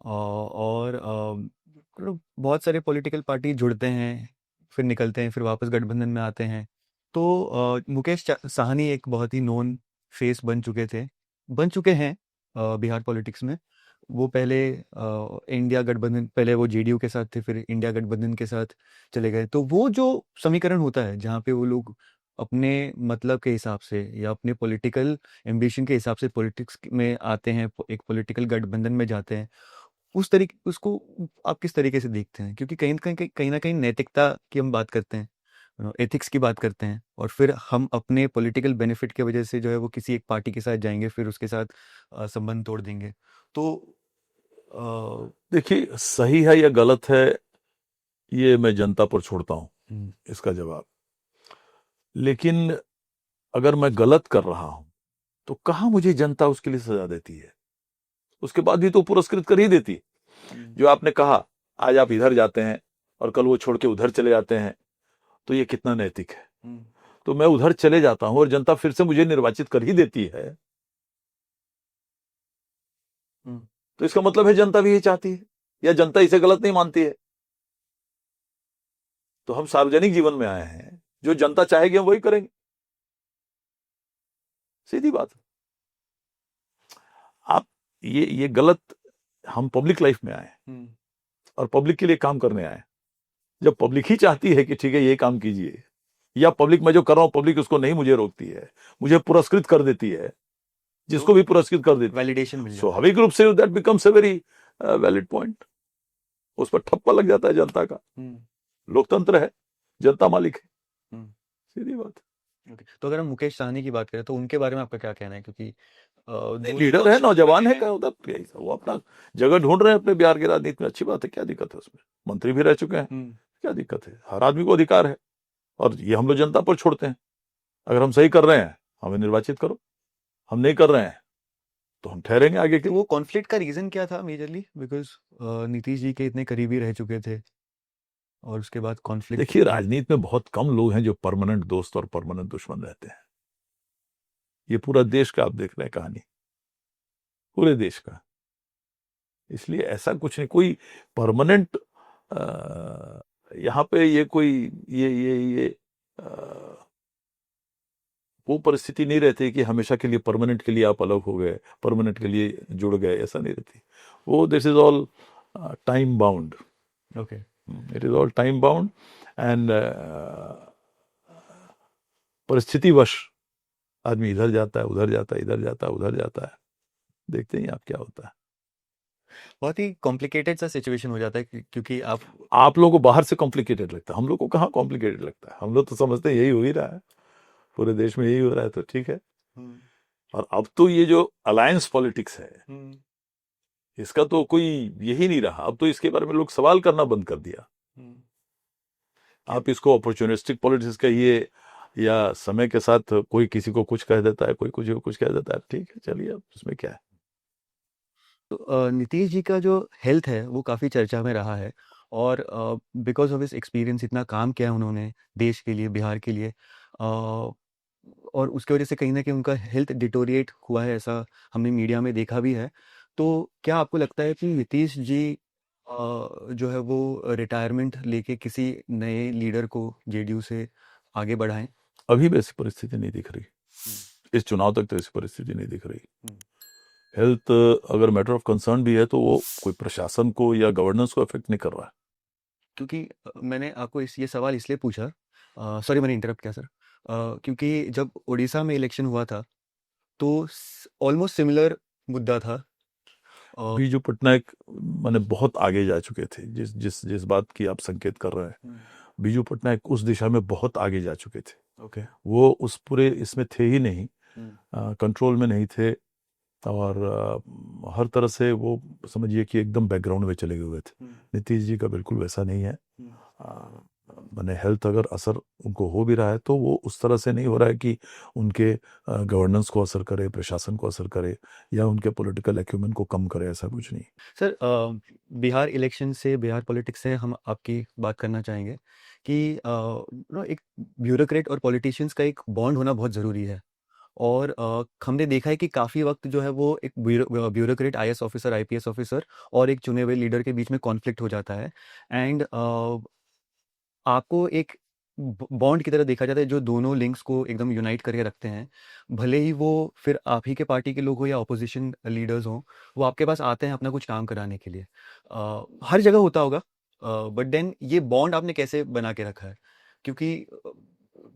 और मतलब बहुत सारे पॉलिटिकल पार्टी जुड़ते हैं, फिर निकलते हैं, फिर वापस गठबंधन में आते हैं। तो मुकेश साहनी एक बहुत ही नोन फेस बन चुके हैं बिहार पॉलिटिक्स में। वो पहले इंडिया गठबंधन, पहले वो जेडीयू के साथ थे, फिर इंडिया गठबंधन के साथ चले गए। तो वो जो समीकरण होता है जहाँ पे वो लोग अपने मतलब के हिसाब से या अपने पॉलिटिकल एम्बिशन के हिसाब से पॉलिटिक्स में आते हैं, एक पॉलिटिकल गठबंधन में जाते हैं, उस तरीके उसको आप किस तरीके से देखते हैं? क्योंकि कहीं न कहीं नैतिकता की हम बात करते हैं, एथिक्स की बात करते हैं और फिर हम अपने पॉलिटिकल बेनिफिट की वजह से जो है वो किसी एक पार्टी के साथ जाएँगे, फिर उसके साथ संबंध तोड़ देंगे। तो अ, देखिए सही है या गलत है ये मैं जनता पर छोड़ता हूं हुँ, इसका जवाब। लेकिन अगर मैं गलत कर रहा हूं तो कहां मुझे जनता उसके लिए सजा देती है? उसके बाद भी तो पुरस्कृत कर ही देती। हुँ, जो आपने कहा आज आप इधर जाते हैं और कल वो छोड़ के उधर चले जाते हैं, तो ये कितना नैतिक है? हुँ, तो मैं उधर चले जाता हूं और जनता फिर से मुझे निर्वाचित कर ही देती है, हुँ, तो इसका मतलब है जनता भी ये चाहती है या जनता इसे गलत नहीं मानती है। तो हम सार्वजनिक जीवन में आए हैं, जो जनता चाहेगी हम वही करेंगे, सीधी बात है। आप ये गलत, हम पब्लिक लाइफ में आए हैं हुँ, और पब्लिक के लिए काम करने आए हैं। जब पब्लिक ही चाहती है कि ठीक है ये काम कीजिए, या पब्लिक मैं जो कर रहा हूं पब्लिक उसको नहीं मुझे रोकती है, मुझे पुरस्कृत कर देती है, जिसको तो भी पुरस्कृत कर देती है, वैलिडेशन मिल जाता है। स्वाभाविक रूप say that becomes a very valid point. उस पर ठप्पा लग जाता है जनता का। हुँ, लोकतंत्र है, जनता मालिक है, हुँ, सीधी बात है। ओके। तो अगर हम मुकेश सहनी की बात करें तो उनके बारे में आपका क्या कहना है? क्योंकि नहीं, दोनों लीडर है, पक्ष नौजवान बने है, हैं। क्या होता है, वो अपना जगह ढूंढ रहे हैं अपने बिहार की राजनीति में, अच्छी बात है, क्या दिक्कत है उसमें? मंत्री भी रह चुके हैं, हुँ, क्या दिक्कत है? हर आदमी को अधिकार है, और ये हम लोग जनता पर छोड़ते हैं। अगर हम सही कर रहे हैं हमें निर्वाचित करो, हम नहीं कर रहे हैं तो हम ठहरेंगे आगे के तो लिए। वो कॉन्फ्लिक्ट का रीज़न क्या था मेजरली? बिकॉज़ नीतीश जी के इतने करीबी रह चुके थे। और उसके बाद कॉन्फ्लिक्ट। देखिए, राजनीति में बहुत कम लोग हैं जो परमानेंट दोस्त और परमानेंट दुश्मन रहते हैं। ये पूरा देश का आप देख रहे हैं कहानी, पूरे देश का। इसलिए ऐसा कुछ नहीं, कोई परमानेंट यहाँ पे ये कोई ये अ, वो परिस्थिति नहीं रहती कि हमेशा के लिए परमानेंट के लिए आप अलग हो गए, परमानेंट के लिए जुड़ गए, ऐसा नहीं रहती। वो this is all time bound, okay. It is all time bound and परिस्थितिवश आदमी इधर जाता है, उधर जाता है, इधर जाता है, उधर जाता है। देखते हैं आप क्या होता है। बहुत ही कॉम्प्लिकेटेड सा सिचुएशन हो जाता है क्योंकि आप लोगों को बाहर से कॉम्प्लिकेटेड लगता है, हम लोग को कहाँ कॉम्प्लिकेटेड लगता है। हम लोग तो समझते हैं यही हो ही रहा है, पूरे देश में यही हो रहा है, तो ठीक है। और अब तो ये जो अलायंस पॉलिटिक्स है, इसका तो कोई यही नहीं रहा। अब तो इसके बारे में लोग सवाल करना बंद कर दिया। आप इसको अपॉर्चुनिस्टिक पॉलिटिक्स कहिए या समय के साथ कोई किसी को कुछ कह देता है, कोई कुछ कह देता है, ठीक है, चलिए, अब उसमें क्या है। तो नीतीश जी का जो हेल्थ है वो काफ़ी चर्चा में रहा है, और बिकॉज ऑफ हिस एक्सपीरियंस इतना काम किया उन्होंने देश के लिए, बिहार के लिए, और उसकी वजह से कहीं ना कहीं उनका हेल्थ डिटोरिएट हुआ है, ऐसा हमने मीडिया में देखा भी है। तो क्या आपको लगता है कि नीतीश जी जो है वो रिटायरमेंट लेके किसी नए लीडर को जेडीयू से आगे बढ़ाएं? अभी वैसी परिस्थिति नहीं दिख रही, इस चुनाव तक तो ऐसी परिस्थिति नहीं दिख रही। हेल्थ अगर मैटर ऑफ कंसर्न भी है तो वो कोई प्रशासन को या गवर्नेंस को अफेक्ट नहीं कर रहा है। क्योंकि मैंने आपको ये सवाल इसलिए पूछा, सॉरी मैंने इंटरप्ट किया सर, क्योंकि जब उड़ीसा में इलेक्शन हुआ था तो ऑलमोस्ट सिमिलर मुद्दा था। बीजू पटनायक माने बहुत आगे जा चुके थे, जिस जिस जिस बात की आप संकेत कर रहे हैं, बीजू पटनायक उस दिशा में बहुत आगे जा चुके थे। ओके। वो उस पूरे इसमें थे ही नहीं, कंट्रोल में नहीं थे, और हर तरह से वो समझिए कि एकदम बैकग्राउंड में चले गए थे। नीतीश जी का बिल्कुल वैसा नहीं है। मैंने हेल्थ अगर असर उनको हो भी रहा है तो वो उस तरह से नहीं हो रहा है कि उनके गवर्नेंस को असर करे, प्रशासन को असर करे, या उनके पॉलिटिकल एक्यूमेंट को कम करे, ऐसा कुछ नहीं। सर, बिहार इलेक्शन से, बिहार पॉलिटिक्स से हम आपकी बात करना चाहेंगे कि एक ब्यूरोक्रेट और पॉलिटिशियंस का एक बॉन्ड होना बहुत ज़रूरी है, और हमने देखा है कि काफ़ी वक्त जो है वो एक bureaucrat, IAS officer, IPS officer और एक चुने हुए लीडर के बीच में कॉन्फ्लिक्ट हो जाता है, एंड आपको एक बॉन्ड की तरह देखा जाता है जो दोनों लिंक्स को एकदम यूनाइट करके रखते हैं। भले ही वो फिर आप ही के पार्टी के लोग हो या ऑपोजिशन लीडर्स हों, वो आपके पास आते हैं अपना कुछ काम कराने के लिए। हर जगह होता होगा, बट देन ये बॉन्ड आपने कैसे बना के रखा है? क्योंकि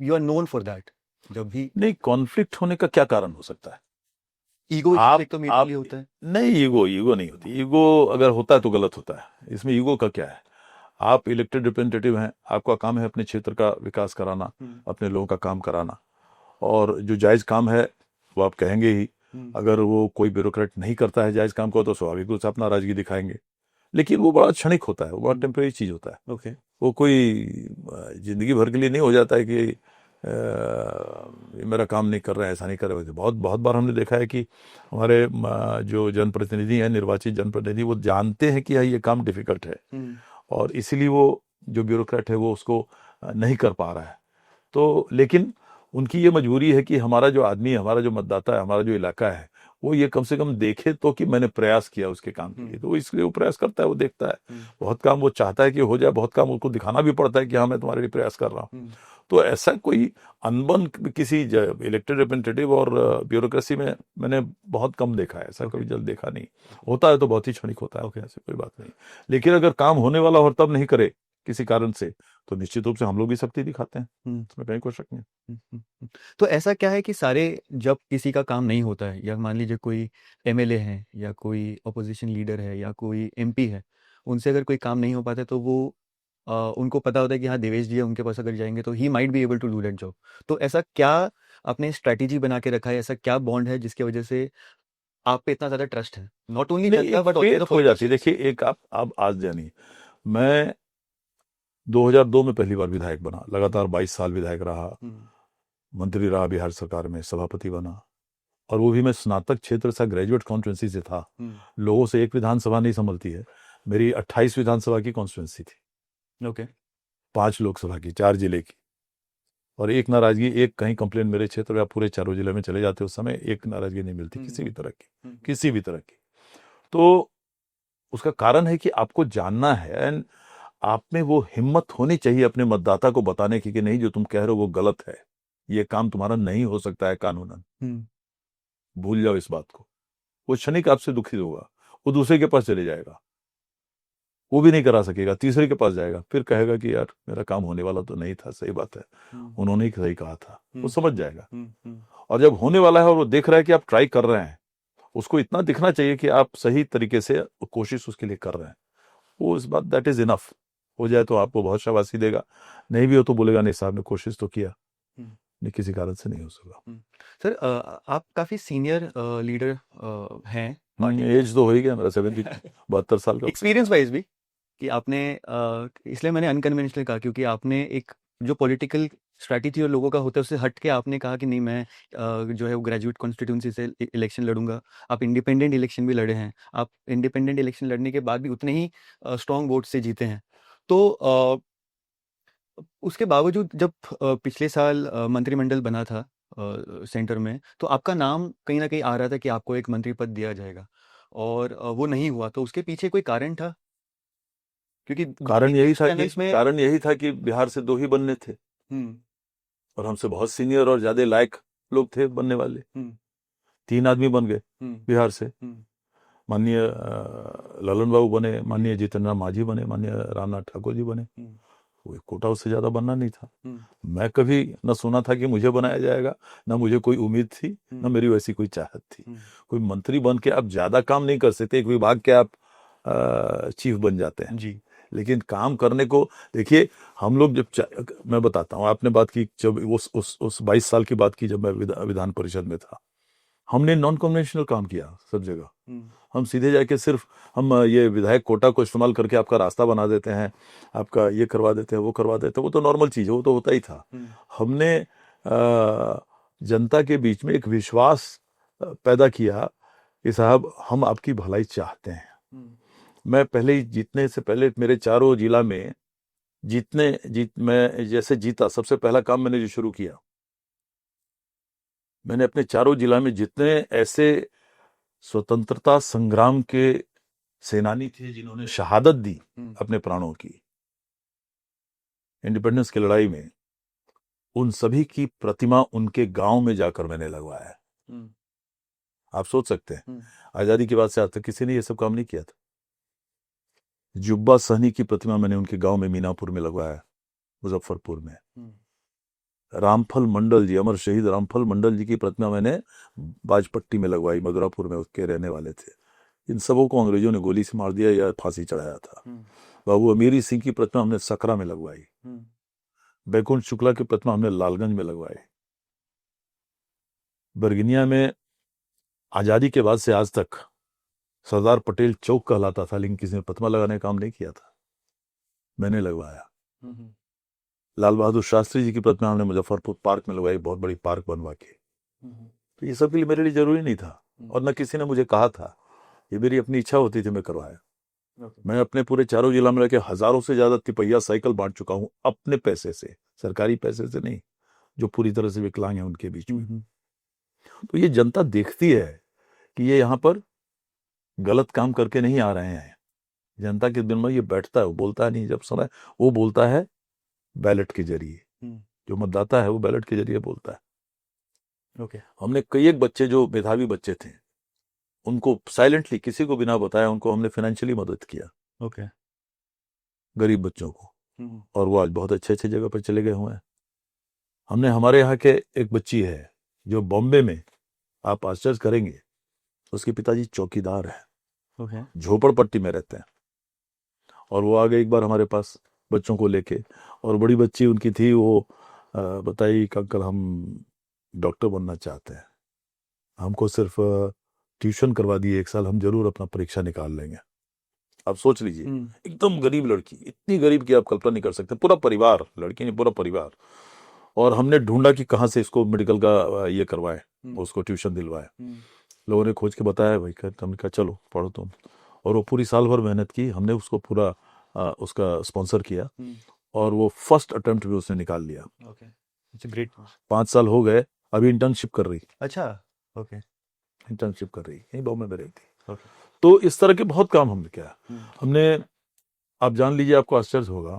you are known for that. जब भी नहीं, कॉन्फ्लिक्ट होने का क्या कारण हो सकता है? ईगो आप एक तो आप मेनली होता है। नहीं, ईगो नहीं होती। ईगो अगर होता है तो गलत होता है। इसमें ईगो का क्या है? आप इलेक्टेड रिप्रेजेंटेटिव हैं, आपका काम है अपने क्षेत्र का विकास कराना, अपने लोगों का काम कराना, और जो जायज काम है वो आप कहेंगे ही। अगर वो कोई ब्यूरोक्रेट नहीं करता है जायज काम को तो स्वाभाविक रूप से आप नाराजगी दिखाएंगे, लेकिन वो बड़ा क्षणिक होता है, वो बड़ा टेम्परेरी चीज होता है। ओके। वो कोई जिंदगी भर के लिए नहीं हो जाता है कि ये मेरा काम नहीं कर रहा है, ऐसा नहीं कर रहे हैं। बहुत बहुत बार हमने देखा है कि हमारे जो जनप्रतिनिधि हैं, निर्वाचित जनप्रतिनिधि, वो जानते हैं कि ये काम डिफिकल्ट है, और इसीलिए वो जो ब्यूरोक्रेट है वो उसको नहीं कर पा रहा है। तो लेकिन उनकी ये मजबूरी है कि हमारा जो आदमी है, हमारा जो मतदाता है, हमारा जो इलाका है, वो ये कम से कम देखे तो कि मैंने प्रयास किया उसके काम के लिए। तो वो इसलिए वो प्रयास करता है, वो देखता है। बहुत काम वो चाहता है कि हो जाए, बहुत काम उसको दिखाना भी पड़ता है कि हाँ मैं तुम्हारे लिए प्रयास कर रहा हूँ। तो ऐसा कोई अनबन किसी इलेक्टेड रिप्रेजेंटेटिव और ब्यूरोक्रेसी में मैंने बहुत कम देखा है। ऐसा कभी जल्द देखा नहीं। होता है तो बहुत ही क्षणिक होता है, ऐसी कोई बात नहीं। लेकिन अगर काम होने वाला हो तब नहीं करे किसी कारण से, तो निश्चित रूप से हम लोग भी सख्ती दिखाते हैं, इसमें कहीं कोई शक नहीं। तो ऐसा क्या है कि सारे, जब किसी का काम नहीं होता है, या मान लीजिए कोई एमएलए है या कोई ऑपोजिशन लीडर है या कोई एमपी है, उनसे अगर कोई काम नहीं हो पाता है तो वो उनको पता होता है कि हाँ देवेश जी है, उनके पास अगर जाएंगे तो he might be able to do that job. तो ऐसा क्या आपने स्ट्रैटेजी बना के रखा है, ऐसा क्या बॉन्ड है जिसकी वजह से आप पे इतना ज्यादा ट्रस्ट है, नॉट ओनली नहीं, जनता एक बट फेथ ऑल्सो हो जाती है। पॉलिटिशियंस? देखिए, एक आप आज जानिए, मैं 2002 में पहली बार विधायक बना, लगातार 22 साल विधायक रहा, मंत्री रहा बिहार सरकार में, सभापति बना, और वो भी मैं स्नातक क्षेत्र से, ग्रेजुएट कॉन्स्टिट्यूंसी से था। लोगों से एक विधानसभा नहीं संभलती है, मेरी 28 विधानसभा की कॉन्स्टिट्यूंसी थी। ओके। 5 लोकसभा की, 4 जिले की, और एक नाराजगी, एक कहीं कंप्लेन मेरे क्षेत्र या पूरे चारों जिले में चले जाते उस समय एक नाराजगी नहीं मिलती किसी भी तरह की, किसी भी तरह की। तो उसका कारण है कि आपको जानना है, एंड आप में वो हिम्मत होनी चाहिए अपने मतदाता को बताने की कि नहीं, जो तुम कह रहे हो वो गलत है, ये काम तुम्हारा नहीं हो सकता है कानूनन। भूल जाओ इस बात को। वो क्षणिक आपसे दुखी होगा, वो दूसरे के पास चले जाएगा, वो भी नहीं करा सकेगा, तीसरे के पास जाएगा, फिर कहेगा कि यार मेरा काम होने वाला तो नहीं था, सही बात है, उन्होंने ही सही कहा था, वो समझ जाएगा। और जब होने वाला है और वो देख रहा है कि आप ट्राई कर रहे हैं, उसको इतना दिखना चाहिए कि आप सही तरीके से कोशिश उसके लिए कर रहे हैं, वो इस बात दैट इज इनफ हो जाए तो आपको बहुत शाबाशी देगा। नहीं भी हो तो बोलेगा नहीं साहब ने कोशिश तो किया, नहीं किसी कारण से नहीं हो सका। सर आप काफ़ी सीनियर लीडर हैं पार्टी के। एज तो हो ही गया मेरा 72 साल का। एक्सपीरियंस वाइज भी कि आपने इसलिए मैंने अनकन्वेंशनल कहा क्योंकि आपने एक जो पॉलिटिकल स्ट्रैटेजी और लोगों का होता है उससे हट के आपने कहा कि नहीं मैं जो है वो ग्रेजुएट कॉन्स्टिट्यूंसी से इलेक्शन लड़ूंगा। आप इंडिपेंडेंट इलेक्शन भी लड़े हैं, आप इंडिपेंडेंट इलेक्शन लड़ने के बाद भी उतने ही स्ट्रॉन्ग वोट से जीते हैं। तो उसके बावजूद जब पिछले साल मंत्रिमंडल बना था सेंटर में, तो आपका नाम कहीं ना कहीं आ रहा था कि आपको एक मंत्री पद दिया जाएगा और वो नहीं हुआ। तो उसके पीछे कोई कारण था? क्योंकि कारण यही था कि चैनल्स में कारण यही था कि बिहार से 2 ही बनने थे, और हमसे बहुत सीनियर और ज्यादा लायक लोग थे बनने वाले। 3 आदमी बन गए बिहार से, माननीय ललन बाबू बने, माननीय जितेंद्र मांझी बने, माननीय रामनाथ ठाकुर जी बने। वो कोटा उससे ज्यादा बनना नहीं था। मैं कभी न सुना था कि मुझे बनाया जाएगा, ना मुझे कोई उम्मीद थी, ना मेरी वैसी कोई चाहत थी। कोई मंत्री बन के आप ज्यादा काम नहीं कर सकते, एक विभाग के आप चीफ बन जाते हैं जी लेकिन काम करने को देखिए। हम लोग मैं बताता हूँ, आपने बात की जब उस 22 साल की बात की जब मैं विधान परिषद में था, हमने नॉन कन्वेंशनल काम किया सब जगह। हम सीधे जाके सिर्फ हम ये विधायक कोटा को इस्तेमाल करके आपका रास्ता बना देते हैं, आपका ये करवा देते हैं, वो करवा देते हैं, वो तो नॉर्मल चीज है, वो तो होता ही था। हमने जनता के बीच में एक विश्वास पैदा किया कि साहब हम आपकी भलाई चाहते हैं। मैं पहले ही जीतने से पहले मेरे चारों जिला में मैं जैसे जीता, सबसे पहला काम मैंने जो शुरू किया, मैंने अपने चारों जिला में जितने ऐसे स्वतंत्रता संग्राम के सेनानी थे जिन्होंने शहादत दी अपने प्राणों की इंडिपेंडेंस की लड़ाई में, उन सभी की प्रतिमा उनके गांव में जाकर मैंने लगवाया। आप सोच सकते हैं आजादी के बाद से आज तक किसी ने ये सब काम नहीं किया था। जुब्बा सहनी की प्रतिमा मैंने उनके गांव में मीनापुर में लगवाया, मुजफ्फरपुर में। रामफल मंडल जी, अमर शहीद रामफल मंडल जी की प्रतिमा मैंने बाजपट्टी में लगवाई, मधुरापुर में उसके रहने वाले थे। इन सबों को अंग्रेजों ने गोली से मार दिया या फांसी चढ़ाया था। बाबू अमीरी सिंह की प्रतिमा हमने सकरा में लगवाई। बैकुंठ शुक्ला की प्रतिमा हमने लालगंज में लगवाई। बरगिनिया में आजादी के बाद से आज तक सरदार पटेल चौक कहलाता था, लेकिन किसी ने प्रतिमा लगाने का काम नहीं किया था, मैंने लगवाया। लाल बहादुर शास्त्री जी की प्रतिमा हमने मुजफ्फरपुर पार्क में लगवाई, बहुत बड़ी पार्क बनवा के। तो ये सब के लिए मेरे लिए जरूरी नहीं था, और न किसी ने मुझे कहा था, ये मेरी अपनी इच्छा होती थी, मैं करवाया। मैं अपने पूरे चारों जिला में लेके हजारों से ज्यादा तिपहिया साइकिल बांट चुका हूं, अपने पैसे से, सरकारी पैसे से नहीं, जो पूरी तरह से विकलांग है उनके बीच में। तो ये जनता देखती है कि ये यहाँ पर गलत काम करके नहीं आ रहे हैं। जनता के दिल में ये बैठता है, वो बोलता है नहीं, जब समय वो बोलता है बैलेट के जरिए, जो मतदाता है वो बैलेट के जरिए बोलता है। हमने कई एक बच्चे जो मेधावी बच्चे थे, उनको साइलेंटली, किसी को बिना बताया, उनको हमने फाइनेंशियली मदद किया, गरीब बच्चों को, और वो आज बहुत अच्छे अच्छे जगह पर चले गए हुए हैं। हमने, हमारे यहाँ के एक बच्ची है जो बॉम्बे में, आप आश्चर्य करेंगे, उसके पिताजी चौकीदार है, झोपड़पट्टी में रहते हैं, और वो आ गए एक बार हमारे पास बच्चों को लेके, और बड़ी बच्ची उनकी थी, वो बताई कि अंकल हम डॉक्टर बनना चाहते हैं, हमको सिर्फ ट्यूशन करवा दिए 1 साल, हम जरूर अपना परीक्षा निकाल लेंगे। आप सोच लीजिए, एकदम गरीब लड़की, इतनी गरीब की आप कल्पना नहीं कर सकते, पूरा परिवार, लड़की ने पूरा परिवार। और हमने ढूंढा कि कहाँ से इसको मेडिकल का ये करवाए, उसको ट्यूशन दिलवाए। लोगों ने खोज के बताया, भाई हमने कहा चलो पढ़ो तुम, और वो पूरी साल भर मेहनत की, हमने उसको पूरा उसका स्पॉन्सर किया, और वो फर्स्ट अटेम्प्ट में उसने निकाल लिया। Okay, it's great. 5 साल हो गए, अभी इंटर्नशिप कर रही, अच्छा। ओके। इंटर्नशिप कर रही, यहीं बॉम्बे में रही थी। ओके। तो इस तरह के बहुत काम हमने किया। हमने, आप जान लीजिए, आपको आश्चर्य होगा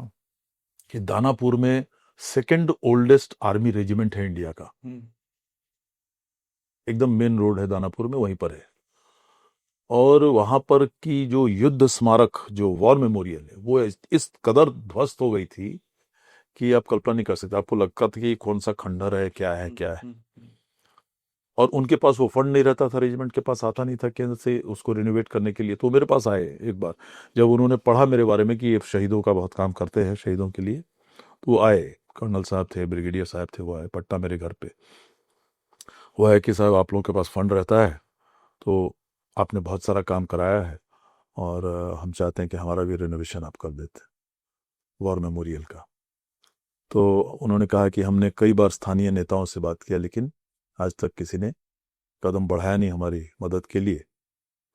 कि दानापुर में सेकंड ओल्डेस्ट आर्मी रेजिमेंट है इंडिया का। एकदम मेन रोड है दानापुर में, वहीं पर है। और वहां पर की जो युद्ध स्मारक, जो वॉर मेमोरियल है, वो इस कदर ध्वस्त हो गई थी कि आप कल्पना नहीं कर सकते। आपको लगता था कि कौन सा खंडर है, क्या है क्या है। और उनके पास वो फंड नहीं रहता था, रेजिमेंट के पास आता नहीं था केंद्र से उसको रिनोवेट करने के लिए। तो मेरे पास आए एक बार, जब उन्होंने पढ़ा मेरे बारे में कि ये शहीदों का बहुत काम करते हैं, शहीदों के लिए, तो वो आए। कर्नल साहब थे, ब्रिगेडियर साहब थे, वो आए पटना मेरे घर पे। वो है कि साहब, आप लोगों के पास फंड रहता है, तो आपने बहुत सारा काम कराया है, और हम चाहते हैं कि हमारा भी रिनोवेशन आप कर देते, वॉर मेमोरियल का। तो उन्होंने कहा कि हमने कई बार स्थानीय नेताओं से बात किया, लेकिन आज तक किसी ने कदम बढ़ाया नहीं हमारी मदद के लिए।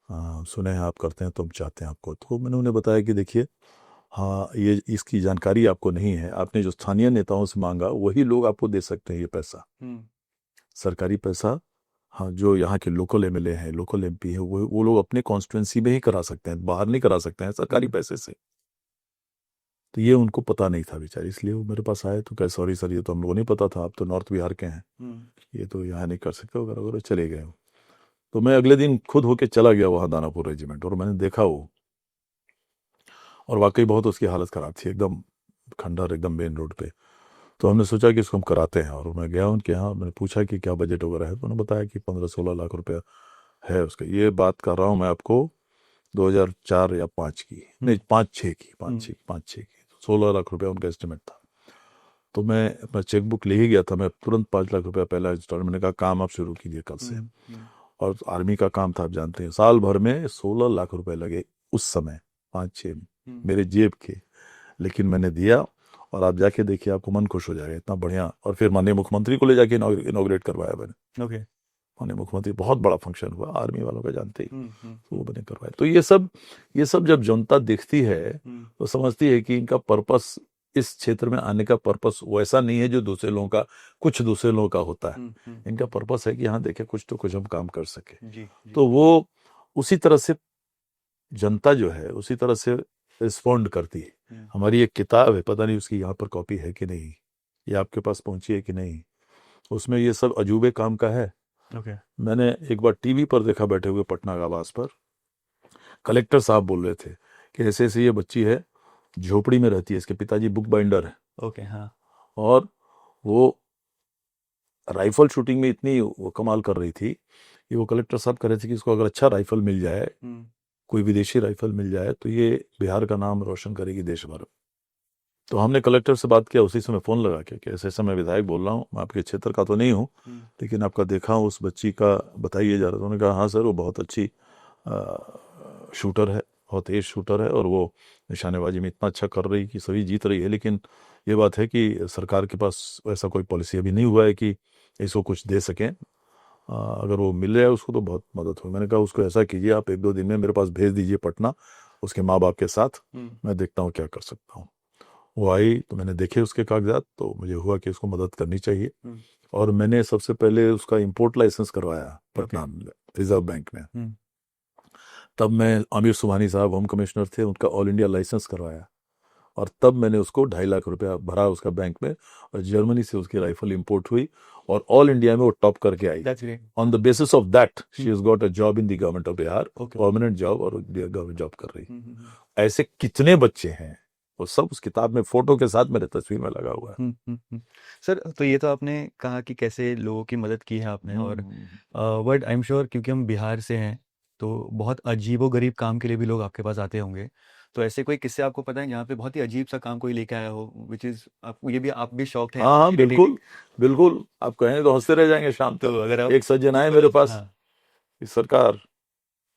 सुने हैं आप करते हैं, तो हम चाहते हैं आपको। तो मैंने उन्हें बताया कि देखिए, हाँ, ये इसकी जानकारी आपको नहीं है। आपने जो स्थानीय नेताओं से मांगा, वही लोग आपको दे सकते हैं ये पैसा, सरकारी पैसा। हाँ, जो यहाँ के लोकल एमएलए हैं, लोकल एमपी हैं, वो लोग अपने कॉन्स्टिट्यूंसी में ही करा सकते हैं, बाहर नहीं करा सकते हैं सरकारी पैसे से। तो ये उनको पता नहीं था बेचारे, इसलिए वो मेरे पास आए। तो कहे, सॉरी सर, ये तो हम लोगों नहीं पता था, आप तो नॉर्थ बिहार के हैं, ये तो यहाँ नहीं कर सकते वगैरह वगैरह, चले गए। तो मैं अगले दिन खुद होके चला गया वहाँ दानापुर रेजिमेंट, और मैंने देखा वो, और वाकई बहुत उसकी हालत खराब थी, एकदम खंडर, एकदम मेन रोड पे। तो हमने सोचा कि इसको हम कराते हैं, और मैं गया उनके यहाँ, मैंने पूछा कि क्या बजट वगैरह है। तो उन्होंने बताया कि 15-16 लाख रुपया है उसका। ये बात कर रहा हूँ मैं आपको 2004 या 5 की, नहीं 5-6 की, 5-6 की। 16 लाख रुपया उनका एस्टिमेट था। तो मैं अपना चेकबुक ले ही गया था, मैं तुरंत 5 लाख रुपया पहला इंस्टॉलमेंट, मैंने कहा काम आप शुरू कीजिए कल से। और आर्मी का काम था, आप जानते हैं, साल भर में 16 लाख रुपए लगे उस समय, 5-6 मेरे जेब के। लेकिन मैंने दिया, और आप जाके देखिए, आपको मन खुश हो जाएगा, इतना बढ़िया। और फिर माननीय मुख्यमंत्री को ले जाके इनॉग्रेट करवाया मैंने। ओके। माननीय मुख्यमंत्री, बहुत बड़ा फंक्शन हुआ, आर्मी वालों का जानते ही, तो वो मैंने करवाया। तो ये सब जब जनता देखती है, तो समझती है कि इनका पर्पस, इस क्षेत्र में आने का पर्पस वैसा नहीं है जो दूसरे लोगों का, कुछ दूसरे लोगों का होता है। इनका पर्पस है कि हाँ देखे, कुछ तो कुछ हम काम कर सके। तो वो उसी तरह से जनता जो है, उसी तरह से रिस्पॉन्ड करती है। हमारी एक किताब है, पता नहीं उसकी यहाँ पर कॉपी है कि नहीं, ये आपके पास पहुंची है कि नहीं, उसमें ये सब अजूबे काम का है। मैंने एक बार टीवी पर देखा, बैठे हुए पटना के आवास पर कलेक्टर साहब बोल रहे थे कि ऐसे ऐसे ये बच्ची है, झोपड़ी में रहती है, इसके पिताजी बुक बाइंडर है। ओके। हाँ। और वो राइफल शूटिंग में इतनी वो कमाल कर रही थी कि वो कलेक्टर साहब कह रहे थे कि इसको अगर अच्छा राइफल मिल जाए, कोई विदेशी राइफल मिल जाए, तो ये बिहार का नाम रोशन करेगी देश भर। तो हमने कलेक्टर से बात किया उसी समय, फोन लगा के कि ऐसे ऐसे मैं विधायक बोल रहा हूँ, मैं आपके क्षेत्र का तो नहीं हूँ, लेकिन आपका देखा हूँ उस बच्ची का, बताइए जरा। तो उन्होंने कहा, हाँ सर, वो बहुत अच्छी शूटर है, बहुत तेज शूटर है, और वो निशानेबाजी में इतना अच्छा कर रही कि सभी जीत रही है। लेकिन ये बात है कि सरकार के पास ऐसा कोई पॉलिसी अभी नहीं हुआ है कि इसको कुछ दे सकें। अगर वो मिल जाए उसको तो बहुत मदद हो। मैंने कहा, उसको ऐसा कीजिए, आप 1-2 दिन में मेरे पास भेज दीजिए पटना, उसके माँ बाप के साथ, मैं देखता हूँ क्या कर सकता हूँ। वो आई तो मैंने देखे उसके कागजात, तो मुझे हुआ कि उसको मदद करनी चाहिए। और मैंने सबसे पहले उसका इंपोर्ट लाइसेंस करवाया पटना रिजर्व बैंक में। तब मैं, आमिर सुबहानी साहब होम कमिश्नर थे, उनका ऑल इंडिया लाइसेंस करवाया, और तब मैंने उसको 2.5 लाख रुपया भरा उसका बैंक में, और जर्मनी से उसकी राइफल इंपोर्ट हुई, और ऑल इंडिया में वो टॉप करके आई। On the basis of that she has got a job in the government of Bihar, permanent job, और गवर्नमेंट जॉब कर रही। ऐसे कितने बच्चे हैं, वो सब उस किताब में फोटो के साथ मेरे तस्वीर में लगा हुआ है। सर, तो ये तो आपने कहा कि कैसे लोगों की मदद की है आपने, और बट आई एम श्योर, क्योंकि हम बिहार से हैं, तो बहुत अजीबो गरीब काम के लिए भी लोग आपके पास आते होंगे। तो ऐसे कोई किस्से आपको पता है जहाँ पे बहुत ही अजीब सा काम कोई लेके आया हो, विच इज आपको, ये भी आप भी शौक है? हाँ हाँ, बिल्कुल बिल्कुल, आप कहें तो हंसते रह जाएंगे शाम तक। तो अगर आप एक सज्जन आए मेरे पास हाँ। कि सरकार,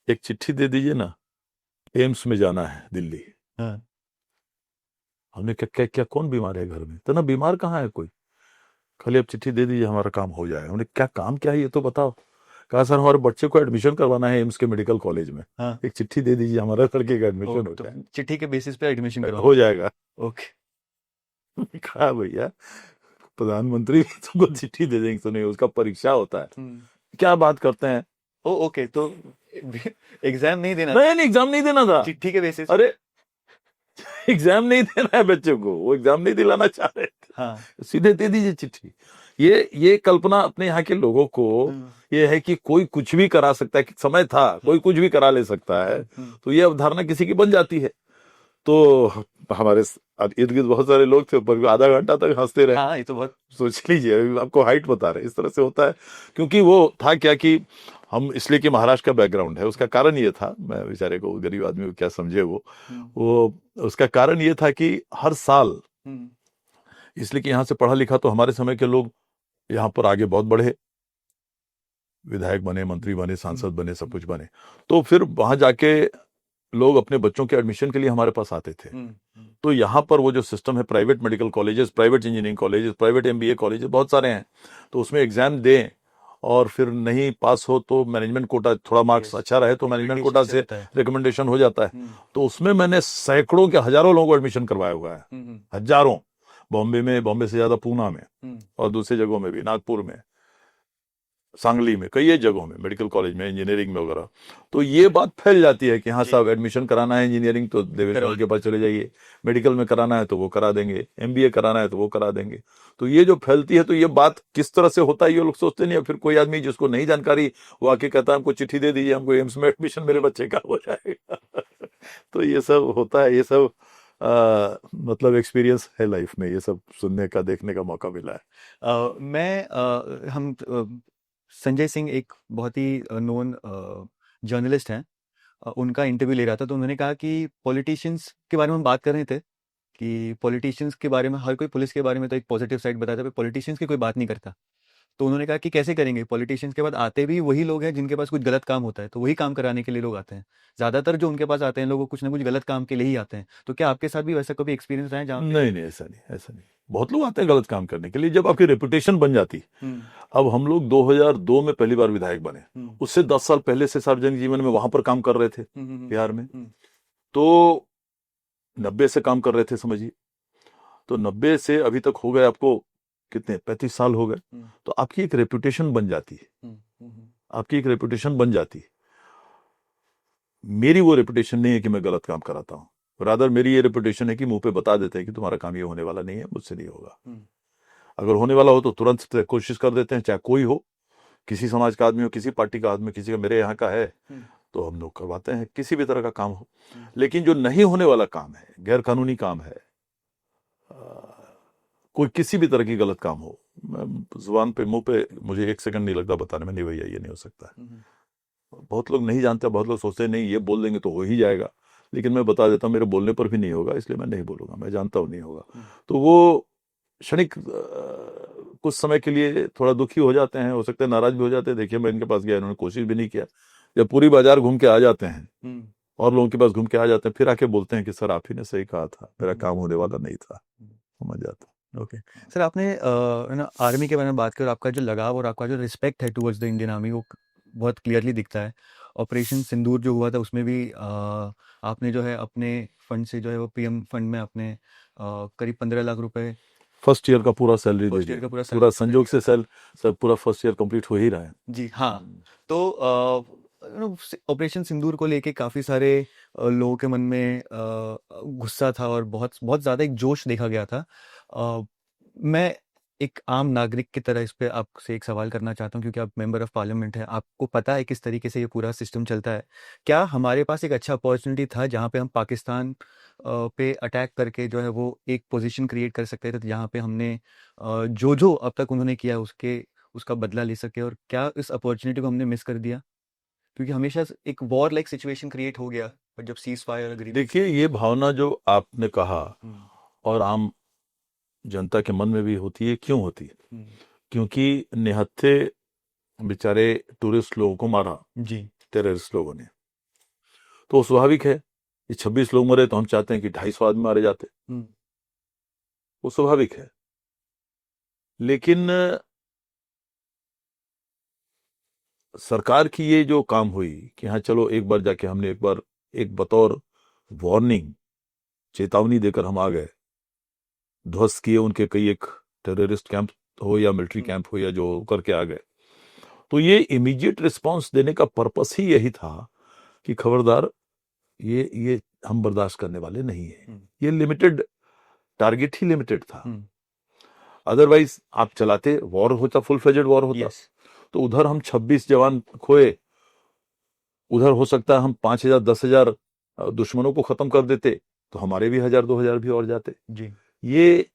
एक चिट्ठी दे दीजिए ना, एम्स में जाना है दिल्ली। हाँ। हमने क्या क्या क्या, कौन बीमार है घर में? तो ना, बीमार कहाँ है कोई, खाली आप चिट्ठी दे दीजिए, हमारा काम हो जाए। हमने, क्या काम क्या है ये तो बताओ। कहा, सर हमारे बच्चे को एडमिशन करवाना है एम्स के मेडिकल कॉलेज में, हाँ। एक चिट्ठी दे दीजिए, हमारे लड़के का एडमिशन हो तो जाए, चिट्ठी के बेसिस पे एडमिशन करवा हो जाएगा। ओके। कहा भैया प्रधानमंत्री भी तुमको चिट्ठी दे देंगे तो नहीं, उसका परीक्षा होता है। क्या बात करते हैं। ओ ओके, तो एग्जाम नहीं देना, नहीं नहीं, एग्जाम नहीं देना था। चिट्ठी के बेसिस। अरे एग्जाम नहीं देना है बच्चों को, वो एग्जाम नहीं दिलाना चाह रहे थे, हाँ। सीधे दे दीजिए चिट्ठी। ये कल्पना अपने यहाँ के लोगों को ये है कि कोई कुछ भी करा सकता है, कि समय था कोई कुछ भी करा ले सकता है, तो ये अवधारणा किसी की बन जाती है। तो हमारे इर्द गिर्द बहुत सारे लोग थे, पर आधा घंटा तक हंसते रहे। हाँ, ये तो बहुत सोच लीजिए, अभी आपको हाइट बता रहे, इस तरह से होता है। क्योंकि वो था क्या कि हम, इसलिए कि महाराष्ट्र का बैकग्राउंड है, उसका कारण ये था, मैं बेचारे को, गरीब आदमी को क्या समझे वो उसका कारण ये था कि हर साल, इसलिए कि यहाँ से पढ़ा लिखा तो हमारे समय के लोग यहाँ पर आगे बहुत बढ़े, विधायक बने, मंत्री बने, सांसद बने, सब कुछ बने। तो फिर वहां जाके लोग अपने बच्चों के एडमिशन के लिए हमारे पास आते थे। तो यहाँ पर वो जो सिस्टम है, private medical colleges, private engineering colleges, private MBA colleges बहुत सारे हैं, तो उसमें एग्जाम दें और फिर नहीं पास हो तो मैनेजमेंट कोटा, थोड़ा मार्क्स अच्छा रहे तो मैनेजमेंट कोटा से रिकमेंडेशन हो जाता है। तो उसमें मैंने सैकड़ों के हजारों लोगों को एडमिशन करवाया हुआ है, हजारों। बॉम्बे में, बॉम्बे से ज्यादा पूना में, और दूसरी जगहों में भी, नागपुर में, सांगली में, कई जगहों में, मेडिकल कॉलेज में, इंजीनियरिंग में वगैरह। तो ये बात फैल जाती है कि हाँ साहब, एडमिशन कराना है इंजीनियरिंग तो देवेश रावल के पास चले जाइए, मेडिकल में कराना है तो वो करा देंगे, एमबीए कराना है तो वो करा देंगे। तो ये जो फैलती है, तो ये बात किस तरह से होता है ये लोग सोचते नहीं है। फिर कोई आदमी जिसको नहीं जानकारी, वो आके कहता है हमको चिट्ठी दे दीजिए, हमको एम्स में एडमिशन मेरे बच्चे का हो जाएगा। तो ये सब होता है, ये सब मतलब एक्सपीरियंस है लाइफ में, ये सब सुनने का, देखने का मौका मिला है। हम संजय सिंह एक बहुत ही नोन जर्नलिस्ट हैं, उनका इंटरव्यू ले रहा था, तो उन्होंने कहा कि पॉलिटिशियंस के बारे में हम बात कर रहे थे कि पॉलिटिशियंस के बारे में हर कोई, पुलिस के बारे में तो एक पॉजिटिव साइड बताता है, पॉलिटिशियंस की कोई बात नहीं करता। तो उन्होंने कहा कि कैसे करेंगे, पॉलिटिशियंस के बाद आते भी वही लोग हैं जिनके पास कुछ गलत काम होता है, तो वही काम कराने के लिए लोग आते हैं। ज़्यादातर जो उनके पास आते हैं लोग, कुछ ना कुछ गलत काम के लिए ही आते हैं। तो क्या आपके साथ भी वैसा कभी एक्सपीरियंस रहा है जहाँ पे? नहीं नहीं, ऐसा नहीं, ऐसा नहीं। बहुत लोग आते हैं गलत काम करने के लिए, जब आपकी रेपुटेशन बन जाती। अब हम लोग 2002 में पहली बार विधायक बने, उससे 10 साल पहले से सार्वजनिक जीवन में वहां पर काम कर रहे थे बिहार में। तो 90 से काम कर रहे थे समझिए, तो 90 से अभी तक हो गए आपको कितने, 35 साल हो गए। तो आपकी एक रेपुटेशन बन जाती है, आपकी एक रेपुटेशन बन जाती है। मेरी वो रेपुटेशन नहीं है कि मैं गलत काम कराता हूँ, रादर मेरी ये रेपुटेशन है कि मुंह पे बता देते हैं कि तुम्हारा काम ये होने वाला नहीं है, मुझसे नहीं होगा। अगर होने वाला हो तो तुरंत कोशिश कर देते हैं, चाहे कोई हो, किसी समाज का आदमी हो, किसी पार्टी का आदमी, किसी का मेरे यहाँ का है, तो हम लोग करवाते हैं, किसी भी तरह का काम हो। लेकिन जो नहीं होने वाला काम है, गैर कानूनी काम है, कोई किसी भी तरह की गलत काम हो, जुबान पे, मुंह पे मुझे एक सेकंड नहीं लगता बताने में, नहीं भैया ये नहीं हो सकता है। बहुत लोग नहीं जानते, बहुत लोग सोचते हैं नहीं ये बोल देंगे तो हो ही जाएगा, लेकिन मैं बता देता हूँ मेरे बोलने पर भी नहीं होगा, इसलिए मैं नहीं बोलूंगा, मैं जानता हूँ नहीं होगा। तो वो क्षणिक कुछ समय के लिए थोड़ा दुखी हो जाते हैं, हो सकता है नाराज भी हो जाते हैं। देखिए मैं इनके पास गया, इन्होंने कोशिश भी नहीं किया। जब पूरी बाजार घूम के आ जाते हैं और लोगों के पास घूम के आ जाते हैं, फिर आके बोलते हैं कि सर आप ही ने सही कहा था, मेरा काम होने वाला नहीं था, समझ जाता। ओके सर, आपने आर्मी के बारे में बात की और आपका जो लगाव और आपका जो रिस्पेक्ट है टुवर्ड्स द इंडियन आर्मी, वो बहुत क्लियरली दिखता है। ऑपरेशन सिंदूर जो हुआ था उसमें भी आपने जो है अपने फंड से, जो है वो पीएम फंड में आपने करीब 15 लाख रुपए फर्स्ट ईयर का पूरा सैलरी दे फर्स्ट ईयर दिया, का पूरा पूरा सैलरी संजोग से सब पूरा फर्स्ट ईयर कंप्लीट हो ही रहा है। जी हाँ। तो ऑपरेशन सिंदूर को लेके काफ़ी सारे लोगों के मन में गुस्सा था और बहुत बहुत ज़्यादा एक जोश देखा गया था। मैं एक आम नागरिक की तरह इस पे आपसे एक सवाल करना चाहता हूँ, क्योंकि आप मेंबर ऑफ पार्लियामेंट हैं, आपको पता है किस तरीके से ये पूरा सिस्टम चलता है। क्या हमारे पास एक अच्छा अपॉर्चुनिटी था जहाँ पे हम पाकिस्तान पे अटैक करके जो है वो एक पोजीशन क्रिएट कर सकते थे, जहाँ पे हमने जो जो अब तक उन्होंने किया उसका बदला ले सके, और क्या इस अपॉर्चुनिटी को हमने मिस कर दिया? क्योंकि हमेशा एक वॉर लाइक सिचुएशन क्रिएट हो गया, पर जब सीज फायर अग्रीमेंट। देखिए ये भावना जो आपने कहा और आम जनता के मन में भी होती है, क्यों होती है? क्योंकि निहत्थे बेचारे टूरिस्ट लोगों को मारा जी टेररिस्ट लोगों ने, तो स्वाभाविक है कि 26 लोग मरे तो हम चाहते हैं कि 250 आदमी मारे जाते, वो स्वाभाविक है। लेकिन सरकार की ये जो काम हुई कि हाँ चलो एक बार जाके हमने एक बतौर वार्निंग, चेतावनी देकर हम आ गए, ध्वस्त किए उनके कई एक टेररिस्ट कैंप हो या मिलिट्री कैंप हो या जो करके आ गए। तो ये इमीडिएट रिस्पांस देने का पर्पस ही यही था कि खबरदार, ये हम बर्दाश्त करने वाले नहीं है। ये लिमिटेड टारगेट ही लिमिटेड था। अदरवाइज आप चलाते, वॉर होता, फुल फ्लेजेड वॉर होता, तो उधर हम 26 जवान खोए, उधर हो सकता है हम 5,000 10,000 दुश्मनों को खत्म कर देते, तो हमारे भी 1,000 2,000 भी और जाते जी। ये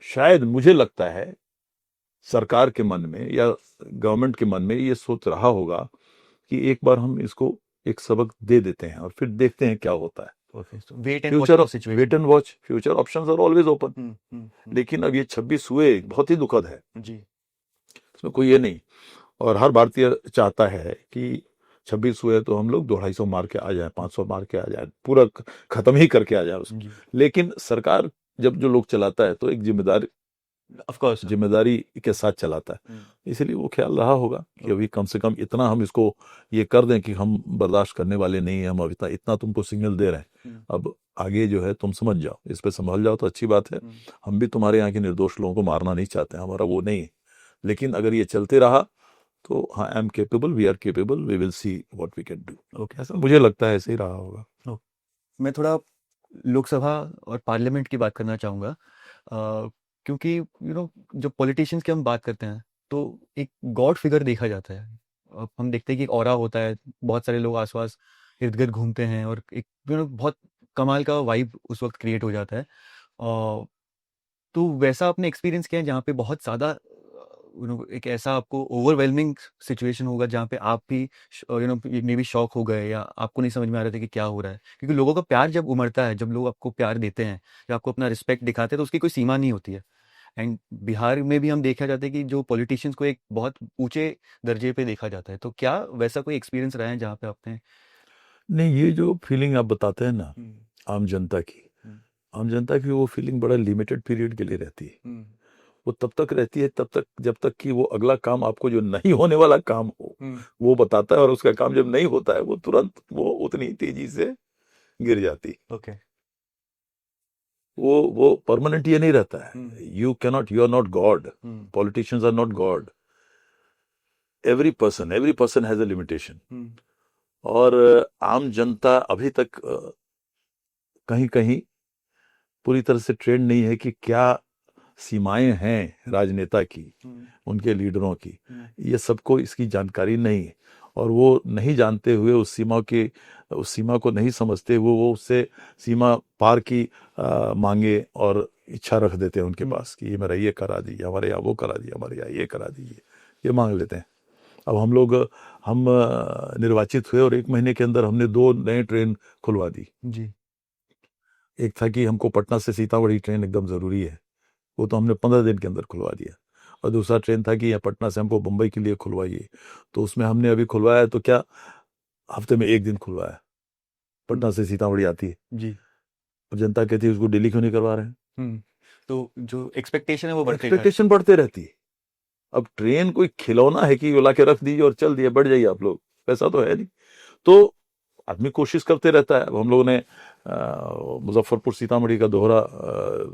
शायद मुझे लगता है सरकार के मन में या गवर्नमेंट के मन में ये सोच रहा होगा कि एक बार हम इसको एक सबक दे देते हैं और फिर देखते हैं क्या होता है। Wait and watch, future options are always open. लेकिन अब ये 26 हुए बहुत ही दुखद है जी, इसमें कोई ये नहीं। और हर भारतीय चाहता है कि 26 हुए तो हम लोग 250 मार के आ जाए, 500 मार के आ जाए, पूरा खत्म ही करके आ जाए उसको। लेकिन सरकार जब जो लोग चलाता है तो एक जिम्मेदारी के साथ चलाता है, इसलिए वो ख्याल रहा होगा कि अभी कम से कम इतना हम इसको ये कर दें कि हम बर्दाश्त करने वाले नहीं है, हम अभी इतना तुमको सिग्नल दे रहे हैं, अब आगे जो है तुम समझ जाओ, इस पे संभल जाओ तो अच्छी बात है। हम भी तुम्हारे यहाँ के निर्दोष लोगों को मारना नहीं चाहते, हमारा वो नहीं है। लेकिन अगर ये चलते रहा तो हाँ, I am capable, we are capable, we will see what we can do. Okay, ऐसा मुझे लगता है ऐसे ही रहा होगा। मैं थोड़ा लोकसभा और पार्लियामेंट की बात करना चाहूँगा, क्योंकि जो पॉलिटिशियंस की हम बात करते हैं तो एक गॉड फिगर देखा जाता है। अब हम देखते हैं कि एक ऑरा होता है, बहुत सारे लोग आसपास इर्द गिर्द घूमते हैं और एक बहुत कमाल का वाइब उस वक्त क्रिएट हो जाता है। तो वैसा आपने एक्सपीरियंस किया है जहाँ पे बहुत ज़्यादा एक ऐसा आपको ओवरवेलमिंग सिचुएशन होगा जहाँ पे आप भी मे बी शॉक हो गए या आपको नहीं समझ में आ रहा था कि क्या हो रहा है, क्योंकि लोगों का प्यार जब उमड़ता है, जब लोग आपको प्यार देते हैं या आपको अपना रिस्पेक्ट दिखाते हैं तो उसकी कोई सीमा नहीं होती है। एंड बिहार में भी हम देखा जाता है कि जो पॉलिटिशियंस को एक बहुत ऊंचे दर्जे पे देखा जाता है, तो क्या वैसा कोई एक्सपीरियंस रहा है जहाँ पे आपने? नहीं, ये जो फीलिंग आप बताते हैं ना आम जनता की वो फीलिंग बड़ा लिमिटेड पीरियड के लिए रहती है। वो तब तक रहती है तब तक जब तक कि वो अगला काम आपको जो नहीं होने वाला काम हो वो बताता है, और उसका काम जब नहीं होता है वो तुरंत वो उतनी तेजी से गिर जाती। ओके, वो परमानेंट ये नहीं रहता है। You are not God, politicians are not God, every person has a limitation. और आम जनता अभी तक कहीं कहीं पूरी तरह से ट्रेंड नहीं है कि क्या सीमाएं हैं राजनेता की, उनके लीडरों की, ये सबको इसकी जानकारी नहीं है। और वो नहीं जानते हुए उस सीमा को नहीं समझते, वो उससे सीमा पार की मांगे और इच्छा रख देते हैं उनके पास कि ये मेरा ये करा दीजिए, हमारे यहाँ वो करा दीजिए, हमारे यहाँ ये करा दीजिए, ये मांग लेते हैं। अब हम निर्वाचित हुए और 1 महीने के अंदर हमने 2 नए ट्रेन खुलवा दी जी। एक था कि हमको पटना से सीतामढ़ी ट्रेन एकदम जरूरी है, वो तो हमने 15 दिन के अंदर खुलवा दिया। और दूसरा ट्रेन था कि यहाँ पटना से हमको मुंबई के लिए खुलवाइए, तो उसमें हमने अभी खुलवाया तो क्या हफ्ते में 1 दिन खुलवाया, पटना से सीतामढ़ी आती है जी। और जनता कहती है उसको दिल्ली क्यों नहीं करवा रहे हैं? तो जो एक्सपेक्टेशन है वो बढ़ते रहती है। अब ट्रेन कोई खिलौना है कि ला के रख दीजिए और चल दिए, बढ़ जाइए आप लोग, पैसा तो है नहीं। तो आदमी कोशिश करते रहता है। अब हम लोगों ने मुजफ्फरपुर सीतामढ़ी का दोहरा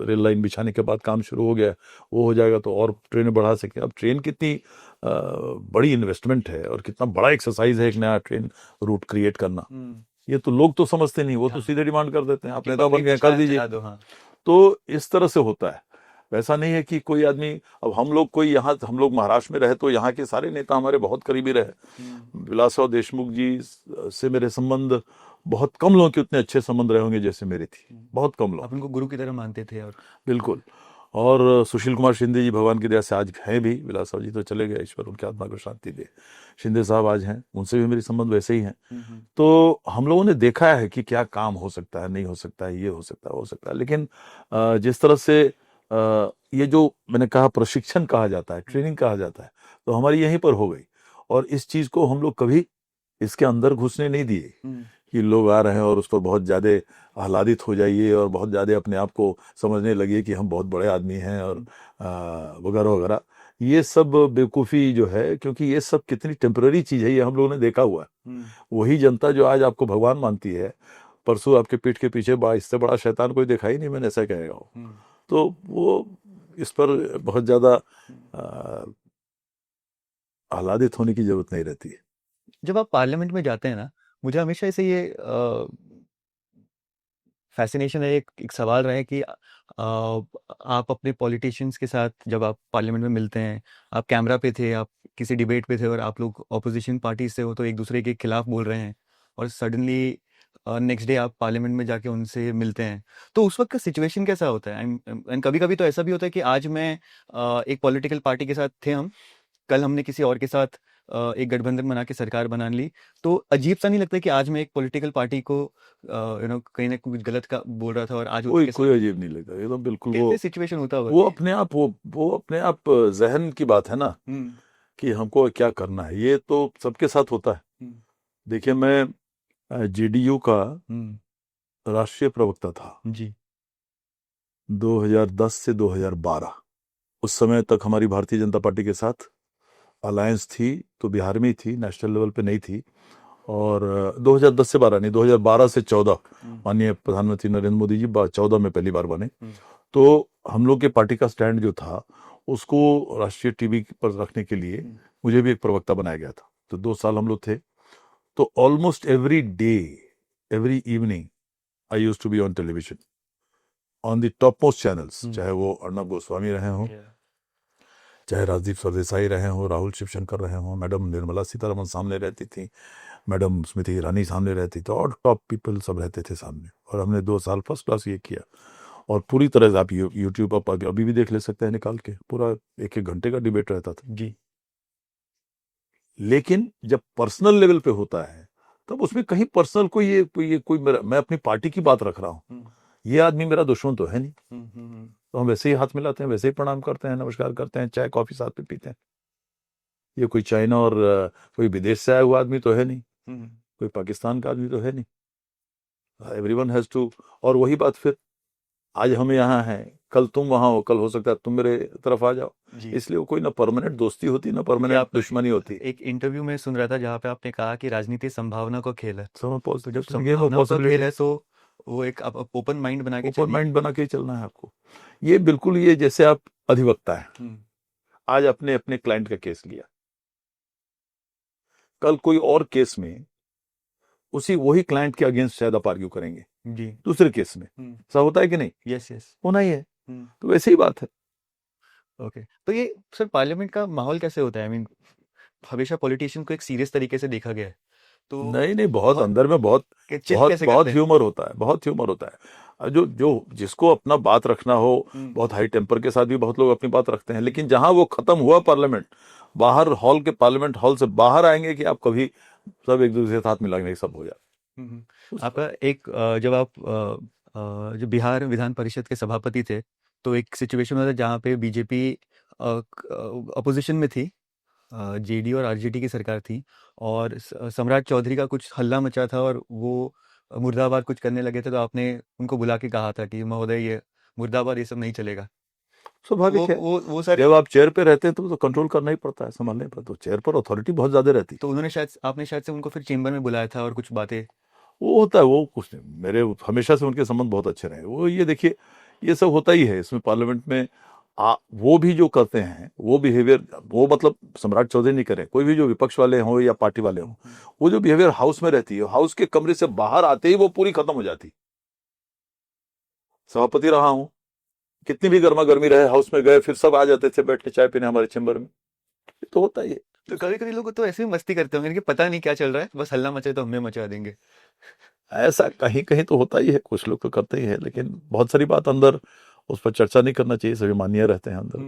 रेल लाइन बिछाने के बाद काम शुरू हो गया, वो हो जाएगा तो और ट्रेनें बढ़ा सके। अब ट्रेन कितनी बड़ी इन्वेस्टमेंट है और कितना बड़ा एक्सरसाइज है एक नया ट्रेन रूट क्रिएट करना, ये तो लोग तो समझते नहीं, वो तो सीधे डिमांड कर देते हैं, आप नेता बन गए कर दीजिए। तो इस तरह से होता है, वैसा नहीं है कि कोई आदमी, अब हम लोग महाराष्ट्र में रहे तो यहाँ के सारे नेता हमारे बहुत करीबी रहे। विलासराव देशमुख जी से मेरे संबंध, बहुत कम लोगों के उतने अच्छे संबंध रहे होंगे जैसे मेरे थी, बहुत कम लोग। आप उनको गुरु की तरह मानते थे? और बिल्कुल। और सुशील कुमार शिंदे जी भगवान की दया से आज हैं भी, विलासराव जी तो चले गए, ईश्वर उनकी आत्मा को शांति दे, शिंदे साहब आज हैं, उनसे भी मेरे संबंध वैसे ही हैं। तो हम लोगों ने देखा है कि क्या काम हो सकता है, नहीं हो सकता है, ये हो सकता है। लेकिन जिस तरह से ये जो मैंने कहा प्रशिक्षण कहा जाता है, ट्रेनिंग कहा जाता है, तो हमारी यहीं पर हो गई। और इस चीज को हम लोग कभी इसके अंदर घुसने नहीं दिए कि लोग आ रहे हैं और उस पर बहुत ज्यादा आह्लादित हो जाइए और बहुत ज्यादा अपने आप को समझने लगे कि हम बहुत बड़े आदमी हैं और वगैरह वगैरह। ये सब बेवकूफ़ी जो है, क्योंकि ये सब कितनी टेम्पररी चीज है, ये हम लोगों ने देखा हुआ है। वही जनता जो आज आपको भगवान मानती है, परसों आपके पीठ के पीछे इससे बड़ा शैतान कोई देखा ही नहीं, मैंने ऐसा कहेगा वो। तो वो इस पर बहुत ज्यादा आह्लादित होने की जरूरत नहीं रहती है। जब आप पार्लियामेंट में जाते हैं ना, मुझे हमेशा ऐसे ये फैसिनेशन है, एक सवाल रहा है कि आप अपने पॉलिटिशियंस के साथ जब आप पार्लियामेंट में मिलते हैं, आप कैमरा पे थे, आप किसी डिबेट पे थे और आप लोग ऑपोजिशन पार्टी से हो तो एक दूसरे के खिलाफ बोल रहे हैं, और सडनली नेक्स्ट डे आप पार्लियामेंट में जाके उनसे मिलते हैं, तो उस वक्त का सिचुएशन कैसा होता है? एंड कभी कभी तो ऐसा भी होता है कि आज मैं एक पॉलिटिकल पार्टी के साथ थे हम, कल हमने किसी और के साथ एक गठबंधन बना के सरकार बना ली, तो अजीब सा नहीं लगता कि आज मैं एक पॉलिटिकल पार्टी को कहीं ना कुछ गलत का बोल रहा था और आज कोई उसके कोई साथ अजीब नहीं लगता, एकदम बिल्कुल। कैसे सिचुएशन होता होगा? वो अपने आप वो अपने आप जहन की बात है ना, हम्म। कि हमको क्या करना है। ये तो सबके साथ होता है। हम्म। देखिए, मैं जेडीयू का राष्ट्रीय प्रवक्ता था जी। 2010 से 2012। उस समय तक हमारी भारतीय जनता पार्टी के साथ अलायंस थी, तो बिहार में ही थी, नेशनल लेवल पे नहीं थी। और 2010 से 12 नहीं, 2012 से 14 माननीय प्रधानमंत्री नरेंद्र मोदी जी 14 में पहली बार बने। तो हम लोग के पार्टी का स्टैंड जो था उसको राष्ट्रीय टीवी पर रखने के लिए मुझे भी एक प्रवक्ता बनाया गया था। तो 2 साल हम लोग थे। तो almost every day, every evening I used to be on television on the top most channels, चाहे वो अर्णब गोस्वामी रहे हों, चाहे राजदीप सरदेसाई रहे हों, राहुल शिवशंकर रहे हों, मैडम निर्मला सीतारमण सामने रहती थी, मैडम स्मृति ईरानी सामने रहती थी, और टॉप पीपल सब रहते थे सामने। और हमने 2 साल फर्स्ट क्लास ये किया। और पूरी तरह से आप यूट्यूब पर अभी भी देख ले सकते हैं निकाल के, पूरा 1-1 घंटे का डिबेट रहता था जी। लेकिन जब पर्सनल लेवल पे होता है तब उसमें कहीं पर्सनल कोई मैं अपनी पार्टी की बात रख रहा हूँ, ये आदमी मेरा दुश्मन तो है नहीं। तो हम वैसे ही हाथ मिलाते हैं, वैसे ही प्रणाम करते हैं, नमस्कार करते हैं, चाय कॉफी साथ में पीते हैं। ये कोई चाइना और कोई विदेश से आया हुआ आदमी तो है नहीं, कोई पाकिस्तान का आदमी तो है नहीं। Everyone has to. और वही बात फिर, आज हम यहाँ हैं, कल तुम वहां हो, कल हो सकता है तुम मेरे तरफ आ जाओ। इसलिए वो कोई ना परमानेंट दोस्ती होती, ना परमानेंट दुश्मनी होती। एक इंटरव्यू में सुन रहा था जहाँ पे आपने कहा कि राजनीति संभावना का खेल है, तो जब गेम संभावना ऑफ का खेल पॉसिबिलिटी, है तो वो एक ओपन माइंड बना के ओपन माइंड बना के ही चलना है आपको। ये बिल्कुल, ये जैसे आप अधिवक्ता है, आज अपने अपने क्लाइंट का केस लिया, कल कोई और केस में वही क्लाइंट के अगेंस्ट शायद आप आर्ग्यू करेंगे जी दूसरे केस में। ऐसा होता है कि नहीं? यस यस होना ही है। तो वैसे ही बात है। ओके। तो ये सर पार्लियामेंट का माहौल कैसे होता है? आई मीन हमेशा पॉलिटिशियन को एक सीरियस तरीके से देखा गया है, तो नहीं, बहुत अंदर में बहुत चिल बहुत कैसे बहुत करते हैं? ह्यूमर होता है, बहुत ह्यूमर होता है। जो जो जिसको अपना बात रखना हो, बहुत हाई टेम्पर के साथ भी बहुत लोग अपनी बात रखते हैं, लेकिन जहां वो खत्म हुआ पार्लियामेंट, बाहर हॉल के, पार्लियामेंट हॉल से बाहर आएंगे कि आप कभी सब एक दूसरे के साथ मिलाएंगे, सब हो जाए। आपका एक जब आप जो बिहार विधान परिषद के सभापति थे, तो एक सिचुएशन हुआ था जहाँ पे बीजेपी अपोजिशन में थी, जेडी और आरजेडी की सरकार थी, और सम्राट चौधरी का कुछ हल्ला मचा था और वो मुर्दाबाद कुछ करने लगे थे, तो आपने उनको बुला के कहा था कि महोदय ये मुर्दाबाद ये सब नहीं चलेगा। स्वाभाविक है, वो सर, जब आप चेयर पे रहते हैं तो कंट्रोल करना ही पड़ता है, संभालना ही पड़ता है। तो चेयर पर अथॉरिटी बहुत ज्यादा रहती है। तो उन्होंने शायद आपने शायद से उनको फिर चेंबर में बुलाया था और कुछ बातें। वो होता है, वो कुछ नहीं, मेरे हमेशा से उनके संबंध बहुत अच्छे रहे। वो ये देखिए, ये सब होता ही है इसमें, पार्लियामेंट में वो भी जो करते हैं वो बिहेवियर, वो मतलब सम्राट चौधरी नहीं करे, कोई भी जो विपक्ष वाले हों या पार्टी वाले हों, वो जो बिहेवियर हाउस में रहती है, हाउस के कमरे से बाहर आते ही वो पूरी खत्म हो जाती। सभापति रहा हूं, कितनी भी गर्मा गर्मी रहे, हाउस में गए फिर सब आ जाते थे बैठने चाय पीने हमारे चैम्बर में। ये तो होता ही है। तो कभी कभी लोग तो ऐसे ही मस्ती करते होंगे कि पता नहीं क्या चल रहा है, बस हल्ला मचे तो हमें मचा देंगे। ऐसा कहीं कहीं तो होता ही है, कुछ लोग तो करते ही है, लेकिन बहुत सारी बात अंदर उस पर चर्चा नहीं करना चाहिए, सभी मान्य रहते हैं अंदर,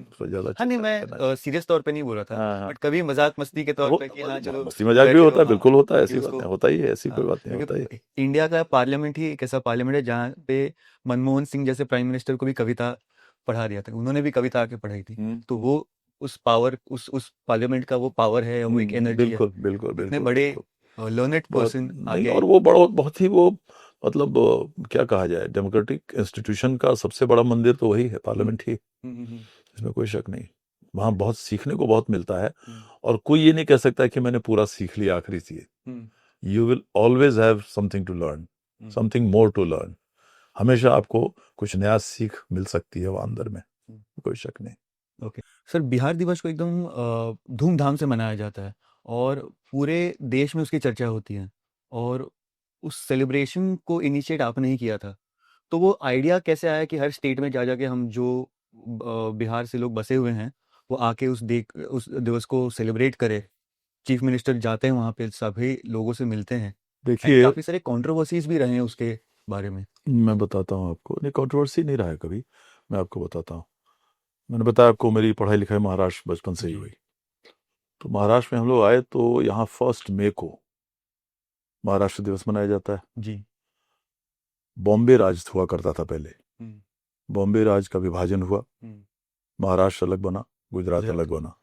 उस पर ज्यादा हाँ नहीं, चर्चा नहीं करना मैं सीरियस तौर पे नहीं बोल रहा था, चाहिए। हाँ, बट कभी मजाक मस्ती के तौर पे कि हाँ चलो मस्ती मजाक भी बैठे होता रहो, है, बिल्कुल होता है, कि ऐसी उसको बातें होता ही है, ऐसी कोई बात नहीं होता ही है। क्योंकि इंडिया का पार्लियामेंट ही एक ऐसा पार्लियामेंट है जहाँ पे मनमोहन सिंह जैसे प्राइम मिनिस्टर को भी कविता पढ़ा दिया था, उन्होंने भी कविता आके पढ़ाई थी। तो वो उस पावर, उस पार्लियामेंट का वो पावर है, वो एक एनर्जी है, बिल्कुल बिल्कुल इतने बिल्कुल बड़े बिल्कुल। लर्नेड बहुत पर्सन नहीं, आगे। और वो बहुत ही वो, मतलब क्या कहा जाए, डेमोक्रेटिक इंस्टीट्यूशन का सबसे बड़ा मंदिर तो वही है, पार्लियामेंट ही, इसमें कोई शक नहीं। वहां बहुत सीखने को बहुत मिलता है, और कोई ये नहीं कह सकता कि मैंने पूरा सीख लिया आखिरी चीज। You will always have something to learn, something more to learn. हमेशा आपको कुछ नया सीख मिल सकती है वहाँ अंदर में, कोई शक नहीं। ओके सर, बिहार दिवस को एकदम धूमधाम से मनाया जाता है और पूरे देश में उसकी चर्चा होती है, और उस सेलिब्रेशन को इनिशिएट आपने ही किया था। तो वो आइडिया कैसे आया कि हर स्टेट में जा जाके हम जो बिहार से लोग बसे हुए हैं वो आके उस दिवस को सेलिब्रेट करें? चीफ मिनिस्टर जाते हैं वहाँ पे, सभी लोगों से मिलते हैं, एंड देखिए, काफ़ी सारे कंट्रोवर्सीज भी रहे हैं उसके बारे में। मैं बताता हूँ आपको, नहीं कंट्रोवर्सी नहीं रहा है कभी। मैं आपको बताता हूँ, मैंने बताया आपको मेरी पढ़ाई लिखाई महाराष्ट्र बचपन से ही जी। हुई। तो महाराष्ट्र में हम लोग आए तो यहाँ 1 मई को महाराष्ट्र दिवस मनाया जाता है। जी। बॉम्बे राज हुआ करता था पहले, हम्म। बॉम्बे राज का विभाजन हुआ, हम्म। महाराष्ट्र अलग बना, गुजरात गुजरात। अलग बना।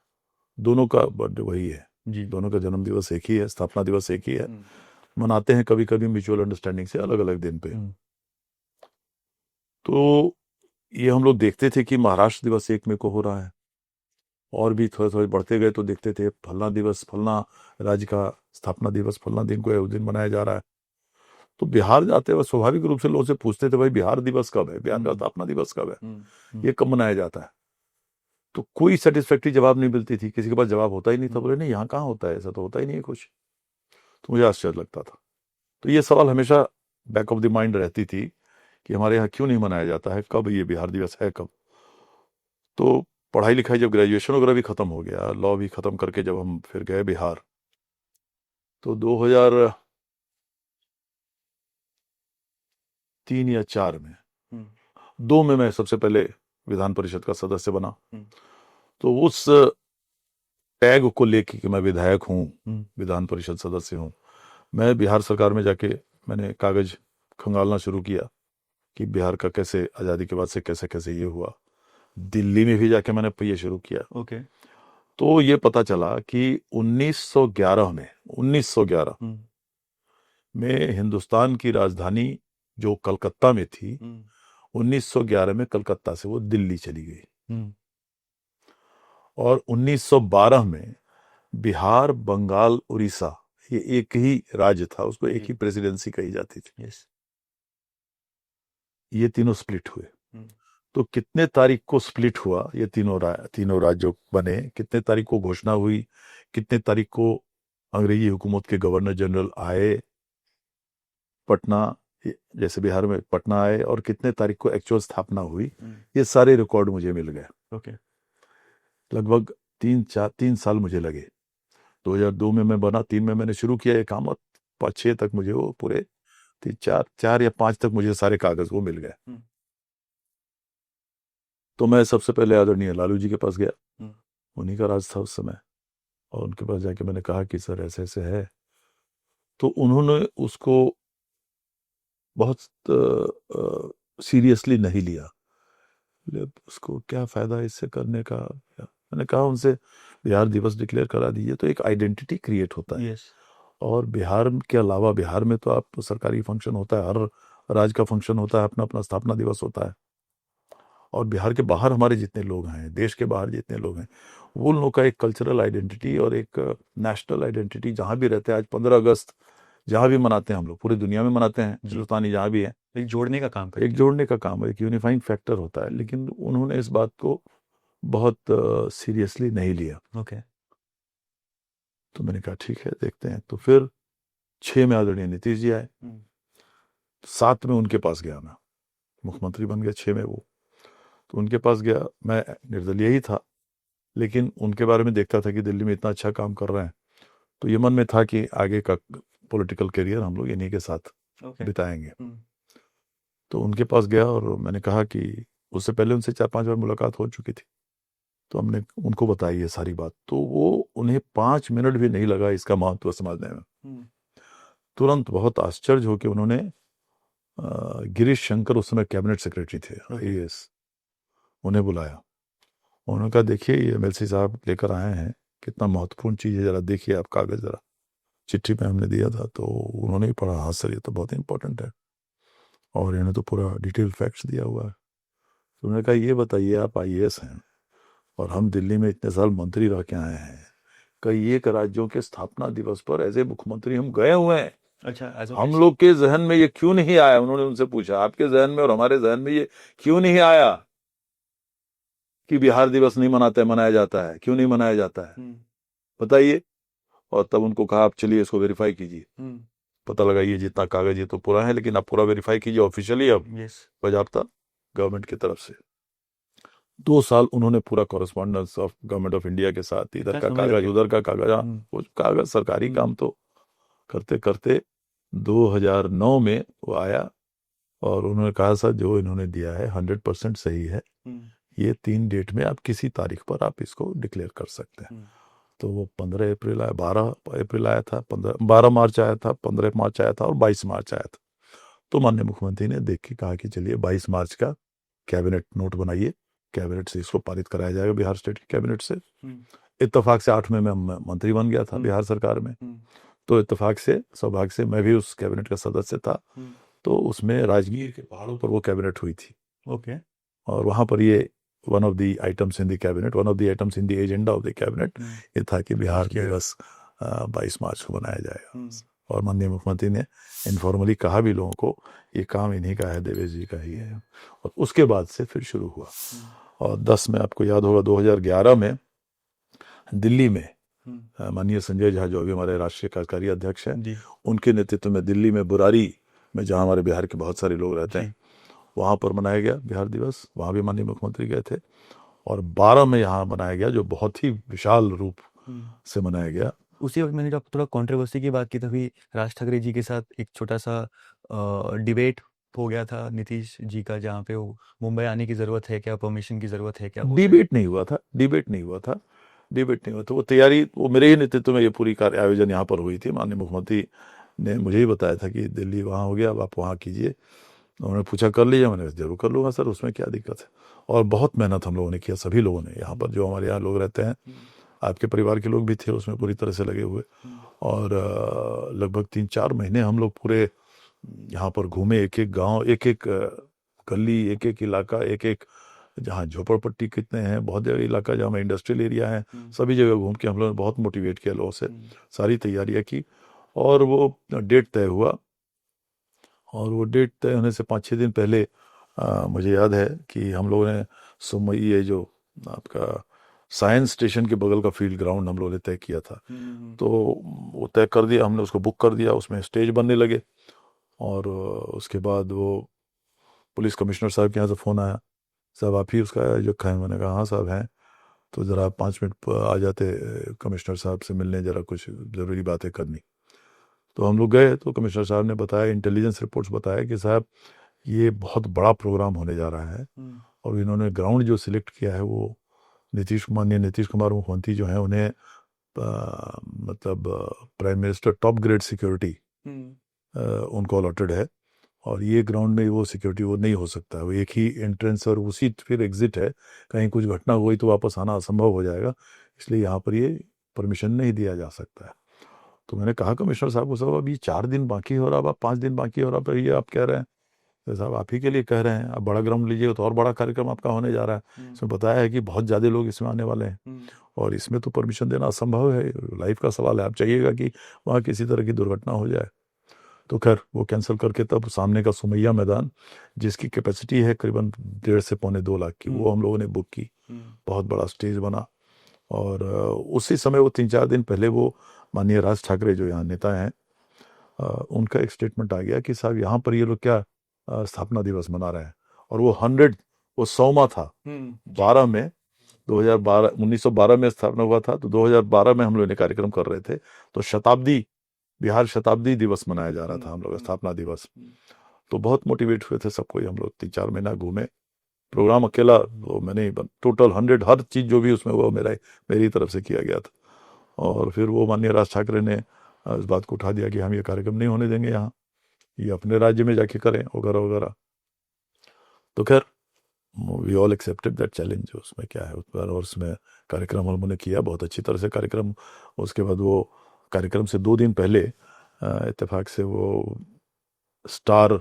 दोनों का बर्थडे वही है, जी। दोनों का जन्म दिवस एक ही है, स्थापना दिवस एक ही है। हम्म। मनाते हैं कभी कभी म्यूचुअल अंडरस्टैंडिंग से अलग अलग दिन पे। हम्म। तो ये हम लोग देखते थे कि महाराष्ट्र दिवस 1 मई को हो रहा है, और भी थोड़े थोड़े बढ़ते गए तो देखते थे फलना दिवस, फलना राज्य का स्थापना दिवस फलना दिन को है, उस दिन मनाया जा रहा है। तो बिहार जाते हुए स्वाभाविक रूप से लोगों से पूछते थे, भाई बिहार दिवस कब है, बिहार का स्थापना दिवस कब है, ये कब मनाया जाता है? तो कोई सेटिस्फैक्ट्री जवाब नहीं मिलती थी, किसी के पास जवाब होता ही नहीं था। बोले नहीं, यहाँ कहाँ होता है, ऐसा तो होता ही नहीं है कुछ। तो मुझे आश्चर्य लगता था। तो ये सवाल हमेशा बैक ऑफ द माइंड रहती थी कि हमारे यहाँ क्यों नहीं मनाया जाता है, कब ये बिहार दिवस है कब। तो पढ़ाई लिखाई जब ग्रेजुएशन वगैरह भी खत्म हो गया, लॉ भी खत्म करके जब हम फिर गए बिहार, तो 2003 या 4 में, 2 में मैं सबसे पहले विधान परिषद का सदस्य बना। तो उस टैग को लेके कि मैं विधायक हूँ, विधान परिषद सदस्य हूँ, मैं बिहार सरकार में जाके मैंने कागज खंगालना शुरू किया कि बिहार का कैसे आज़ादी के बाद से कैसे कैसे ये हुआ। दिल्ली में भी जाके मैंने ये शुरू किया। ओके। तो ये पता चला कि 1911 में हिंदुस्तान की राजधानी जो कलकत्ता में थी, 1911 में कलकत्ता से वो दिल्ली चली गई, और 1912 में बिहार, बंगाल, उड़ीसा, ये एक ही राज्य था, उसको एक ही प्रेसिडेंसी कही जाती थी। यस। ये तीनों स्प्लिट हुए। तो कितने तारीख को स्प्लिट हुआ, ये तीनों राज्य बने, कितने तारीख को घोषणा हुई, कितने तारीख को अंग्रेजी हुकूमत के गवर्नर जनरल आए पटना, जैसे बिहार में पटना आए, और कितने तारीख को एक्चुअल स्थापना हुई, ये सारे रिकॉर्ड मुझे मिल गए। ओके। लगभग 3 साल मुझे लगे। 2002 में मैं बना, 3 में मैंने शुरू किया ये काम, और 6 तक मुझे वो पूरे 4 या 5 तक मुझे सारे कागज वो मिल गए। तो मैं सबसे पहले आदरणीय लालू जी के पास गया, उन्हीं का राज था उस समय, और उनके पास जाके मैंने कहा कि सर ऐसे ऐसे है। तो उन्होंने उसको बहुत सीरियसली नहीं लिया। बोले, उसको क्या फायदा इससे करने का। मैंने कहा उनसे, बिहार दिवस डिक्लेयर करा दीजिए, तो एक आइडेंटिटी क्रिएट होता है। और बिहार के अलावा, बिहार में तो आप सरकारी फंक्शन होता है, हर राज्य का फंक्शन होता है, अपना अपना स्थापना दिवस होता है। और बिहार के बाहर हमारे जितने लोग हैं, देश के बाहर जितने लोग हैं, वो लोगों का एक कल्चरल आइडेंटिटी और एक नेशनल आइडेंटिटी, जहाँ भी रहते हैं, आज 15 अगस्त जहाँ भी मनाते हैं हम लोग, पूरी दुनिया में मनाते हैं, हिंदुस्तानी जहाँ भी है, एक जोड़ने का काम एक जोड़ने का काम है, एक यूनिफाइंग फैक्टर होता है। लेकिन उन्होंने इस बात को बहुत सीरियसली नहीं लिया। ओके। तो मैंने कहा ठीक है, देखते हैं। तो फिर 6 में आदरणीय नीतीश जी आए, 7 में उनके पास गया, मैं मुख्यमंत्री बन गया 6 में वो। तो उनके पास गया, मैं निर्दलीय ही था, लेकिन उनके बारे में देखता था कि दिल्ली में इतना अच्छा काम कर रहे हैं, तो ये मन में था कि आगे का पॉलिटिकल करियर हम लोग इन्हीं के साथ बिताएंगे। तो उनके पास गया, और मैंने कहा कि उससे पहले उनसे 4-5 बार मुलाकात हो चुकी थी, तो हमने उनको बताई ये सारी बात। तो वो, उन्हें 5 मिनट भी नहीं लगा इसका महत्व समझने में। तुरंत बहुत आश्चर्य होकर उन्होंने गिरीश शंकर, उस समय कैबिनेट सेक्रेटरी थे, IAS, उन्हें बुलाया। उन्होंने कहा देखिए ये MLC साहब लेकर आए हैं, कितना महत्वपूर्ण चीज़ है, जरा देखिए आप कागज, जरा चिट्ठी में हमने दिया था। तो उन्होंने ही पढ़ा, हाँ सर ये तो बहुत इंपॉर्टेंट है, और इन्होंने तो पूरा डिटेल फैक्ट्स दिया हुआ है। तो उन्होंने कहा ये बताइए, आप IAS हैं और हम दिल्ली में इतने साल मंत्री रह के आए हैं, कई एक राज्यों के स्थापना दिवस पर एज ए मुख्यमंत्री हम गए हुए हैं, अच्छा, एज ऑफ हम लोग के जहन में ये क्यों नहीं आया, उन्होंने उनसे पूछा आपके जहन में और हमारे जहन में ये क्यों नहीं आया कि बिहार दिवस नहीं मनाया जाता है, क्यों नहीं मनाया जाता है, बताइए। और तब उनको कहा आप चलिए इसको वेरीफाई कीजिए, पता लगाइए, जितना कागज ये तो पूरा है लेकिन आप पूरा वेरीफाई कीजिए ऑफिशियली, अब यस, बाजाबता गवर्नमेंट की तरफ से। 2 साल उन्होंने पूरा correspondence of government of India के साथ, इधर इतना का समय कागज लगे। उधर का कागज, हाँ, वो कागज सरकारी काम तो करते करते 2009 में वो आया और उन्होंने कहा सर जो इन्होंने दिया है 100% सही है, ये 3 डेट में आप किसी तारीख पर आप इसको डिक्लेयर कर सकते हैं। तो वो 15 अप्रैल आया, 12 अप्रैल आया था, 12 मार्च आया था, 15 मार्च आया था और 22 मार्च आया था। तो माननीय मुख्यमंत्री ने देख के कहा कि चलिए 22 मार्च का कैबिनेट नोट बनाइए, कैबिनेट से इसको पारित कराया जाएगा, बिहार स्टेट की कैबिनेट से। इत्तेफाक से 8 में मैं मंत्री बन गया था बिहार सरकार में, तो इत्तेफाक से सौभाग्य से मैं भी उस कैबिनेट का सदस्य था। तो उसमें राजगीर के पहाड़ों पर वो कैबिनेट हुई थी। ओके। और वहां पर ये one of the items in the cabinet, one of the items in the agenda of the cabinet ये था कि बिहार दिवस 22 मार्च को मनाया जाएगा। और माननीय मुख्यमंत्री ने इनफॉर्मली कहा भी लोगों को ये काम इन्हीं का है, देवेश जी का ही है। और उसके बाद से फिर शुरू हुआ। और 10 में आपको याद होगा 2011 में दिल्ली में माननीय संजय झा जो अभी हमारे राष्ट्रीय कार्यकारी अध्यक्ष हैं, उनके नेतृत्व में दिल्ली में बुरारी में, जहाँ हमारे बिहार के बहुत सारे लोग रहते हैं, वहाँ पर मनाया गया बिहार दिवस। वहाँ भी माननीय मुख्यमंत्री गए थे। और 12 में यहाँ मनाया गया, जो बहुत ही विशाल रूप से मनाया गया। उसी वक्त मैंने जब थोड़ा कंट्रोवर्सी की बात की, तभी राज ठाकरे जी के साथ एक छोटा सा डिबेट हो गया था नीतीश जी का, जहाँ पे वो मुंबई आने की ज़रूरत है क्या, परमिशन की ज़रूरत है क्या। डिबेट नहीं हुआ था, डिबेट नहीं हुआ था, डिबेट नहीं हुआ था। वो तैयारी वो मेरे ही नेतृत्व में ये पूरी कार्य आयोजन यहाँ पर हुई थी। माननीय मुख्यमंत्री ने मुझे ही बताया था कि दिल्ली वहाँ हो गया, अब आप वहाँ कीजिए। उन्होंने पूछा कर लीजिए, मैंने जरूर कर लूँगा सर, उसमें क्या दिक्कत है। और बहुत मेहनत हम लोगों ने किया, सभी लोगों ने, यहाँ पर जो हमारे यहाँ लोग रहते हैं, आपके परिवार के लोग भी थे उसमें पूरी तरह से लगे हुए। और लगभग 3-4 महीने हम लोग पूरे यहाँ पर घूमे, एक एक गांव, एक एक गली, एक एक इलाका, एक एक जहाँ झोपड़पट्टी कितने हैं, बहुत जगह इलाका जहाँ इंडस्ट्रियल एरिया है, सभी जगह घूम के हम लोगों ने बहुत मोटिवेट किया लोगों से, सारी तैयारियाँ की। और वो डेट तय हुआ। और वो डेट तय होने से 5-6 दिन पहले मुझे याद है कि हम लोगों ने सुमई, ये जो आपका साइंस स्टेशन के बगल का फील्ड ग्राउंड हम लोगों ने तय किया था। तो वो तय कर दिया हमने, उसको बुक कर दिया, उसमें स्टेज बनने लगे। और उसके बाद वो पुलिस कमिश्नर साहब के यहाँ से फ़ोन आया, साहब आप ही उसका आयोजक हैं? मैंने कहा हाँ साहब हैं। तो ज़रा आप 5 मिनट आ जाते कमिश्नर साहब से मिलने, ज़रा कुछ ज़रूरी बातें करनी। तो हम लोग गए तो कमिश्नर साहब ने बताया, इंटेलिजेंस रिपोर्ट्स बताया कि साहब ये बहुत बड़ा प्रोग्राम होने जा रहा है। और इन्होंने ग्राउंड जो सिलेक्ट किया है वो माननीय नीतीश कुमार मुख्यमंत्री जो हैं उन्हें मतलब prime minister top grade security उनको अलॉटेड है। और ये ग्राउंड में वो सिक्योरिटी वो नहीं हो सकता है, वो एक ही एंट्रेंस और उसी फिर एग्जिट है, कहीं कुछ घटना हुई तो वापस आना असंभव हो जाएगा, इसलिए यहाँ पर ये परमिशन नहीं दिया जा सकता है। तो मैंने कहा कमिश्नर साहब को, साहब अभी 4 दिन बाकी हो रहा, अब आप 5 दिन बाकी हो रहा, पर ये आप कह रहे हैं। तो साहब आप ही के लिए कह रहे हैं, आप बड़ा ग्राउंड लीजिए तो और बड़ा कार्यक्रम आपका होने जा रहा है। इसमें बताया है कि बहुत ज़्यादा लोग इसमें आने वाले हैं और इसमें तो परमिशन देना असंभव है, लाइफ का सवाल है, आप चाहिएगा कि वहाँ किसी तरह की दुर्घटना हो जाए। तो खैर वो कैंसिल करके तब सामने का सुमैया मैदान, जिसकी कैपेसिटी है करीबन 1.5 से 2.25 लाख की, वो हम लोगों ने बुक की। बहुत बड़ा स्टेज बना। और उसी समय वो 3-4 दिन पहले वो माननीय राज ठाकरे जो यहाँ नेता हैं, उनका एक स्टेटमेंट आ गया कि साहब यहाँ पर ये लोग क्या स्थापना दिवस मना रहे हैं। और वो 100वां था 12 में 2012, 1912 में स्थापना हुआ था, तो 2012 में हम लोग ने कार्यक्रम कर रहे थे, तो बिहार शताब्दी दिवस मनाया जा रहा था, हम लोग स्थापना दिवस। तो बहुत मोटिवेट हुए थे सब कोई, हम लोग 3-4 महीना घूमे। प्रोग्राम अकेला वो मैंने टोटल 100 हर चीज़ जो भी उसमें वो मेरी तरफ से किया गया था। और फिर वो माननीय राज ठाकरे ने इस बात को उठा दिया कि हम ये कार्यक्रम नहीं होने देंगे यहाँ, ये अपने राज्य में जाके करें वगैरह वगैरह। तो खैर we all accepted that challenge, उसमें क्या है उस पर। और उसमें कार्यक्रम उन्होंने किया बहुत अच्छी तरह से कार्यक्रम। उसके बाद वो कार्यक्रम से 2 दिन पहले इत्तेफाक से वो स्टार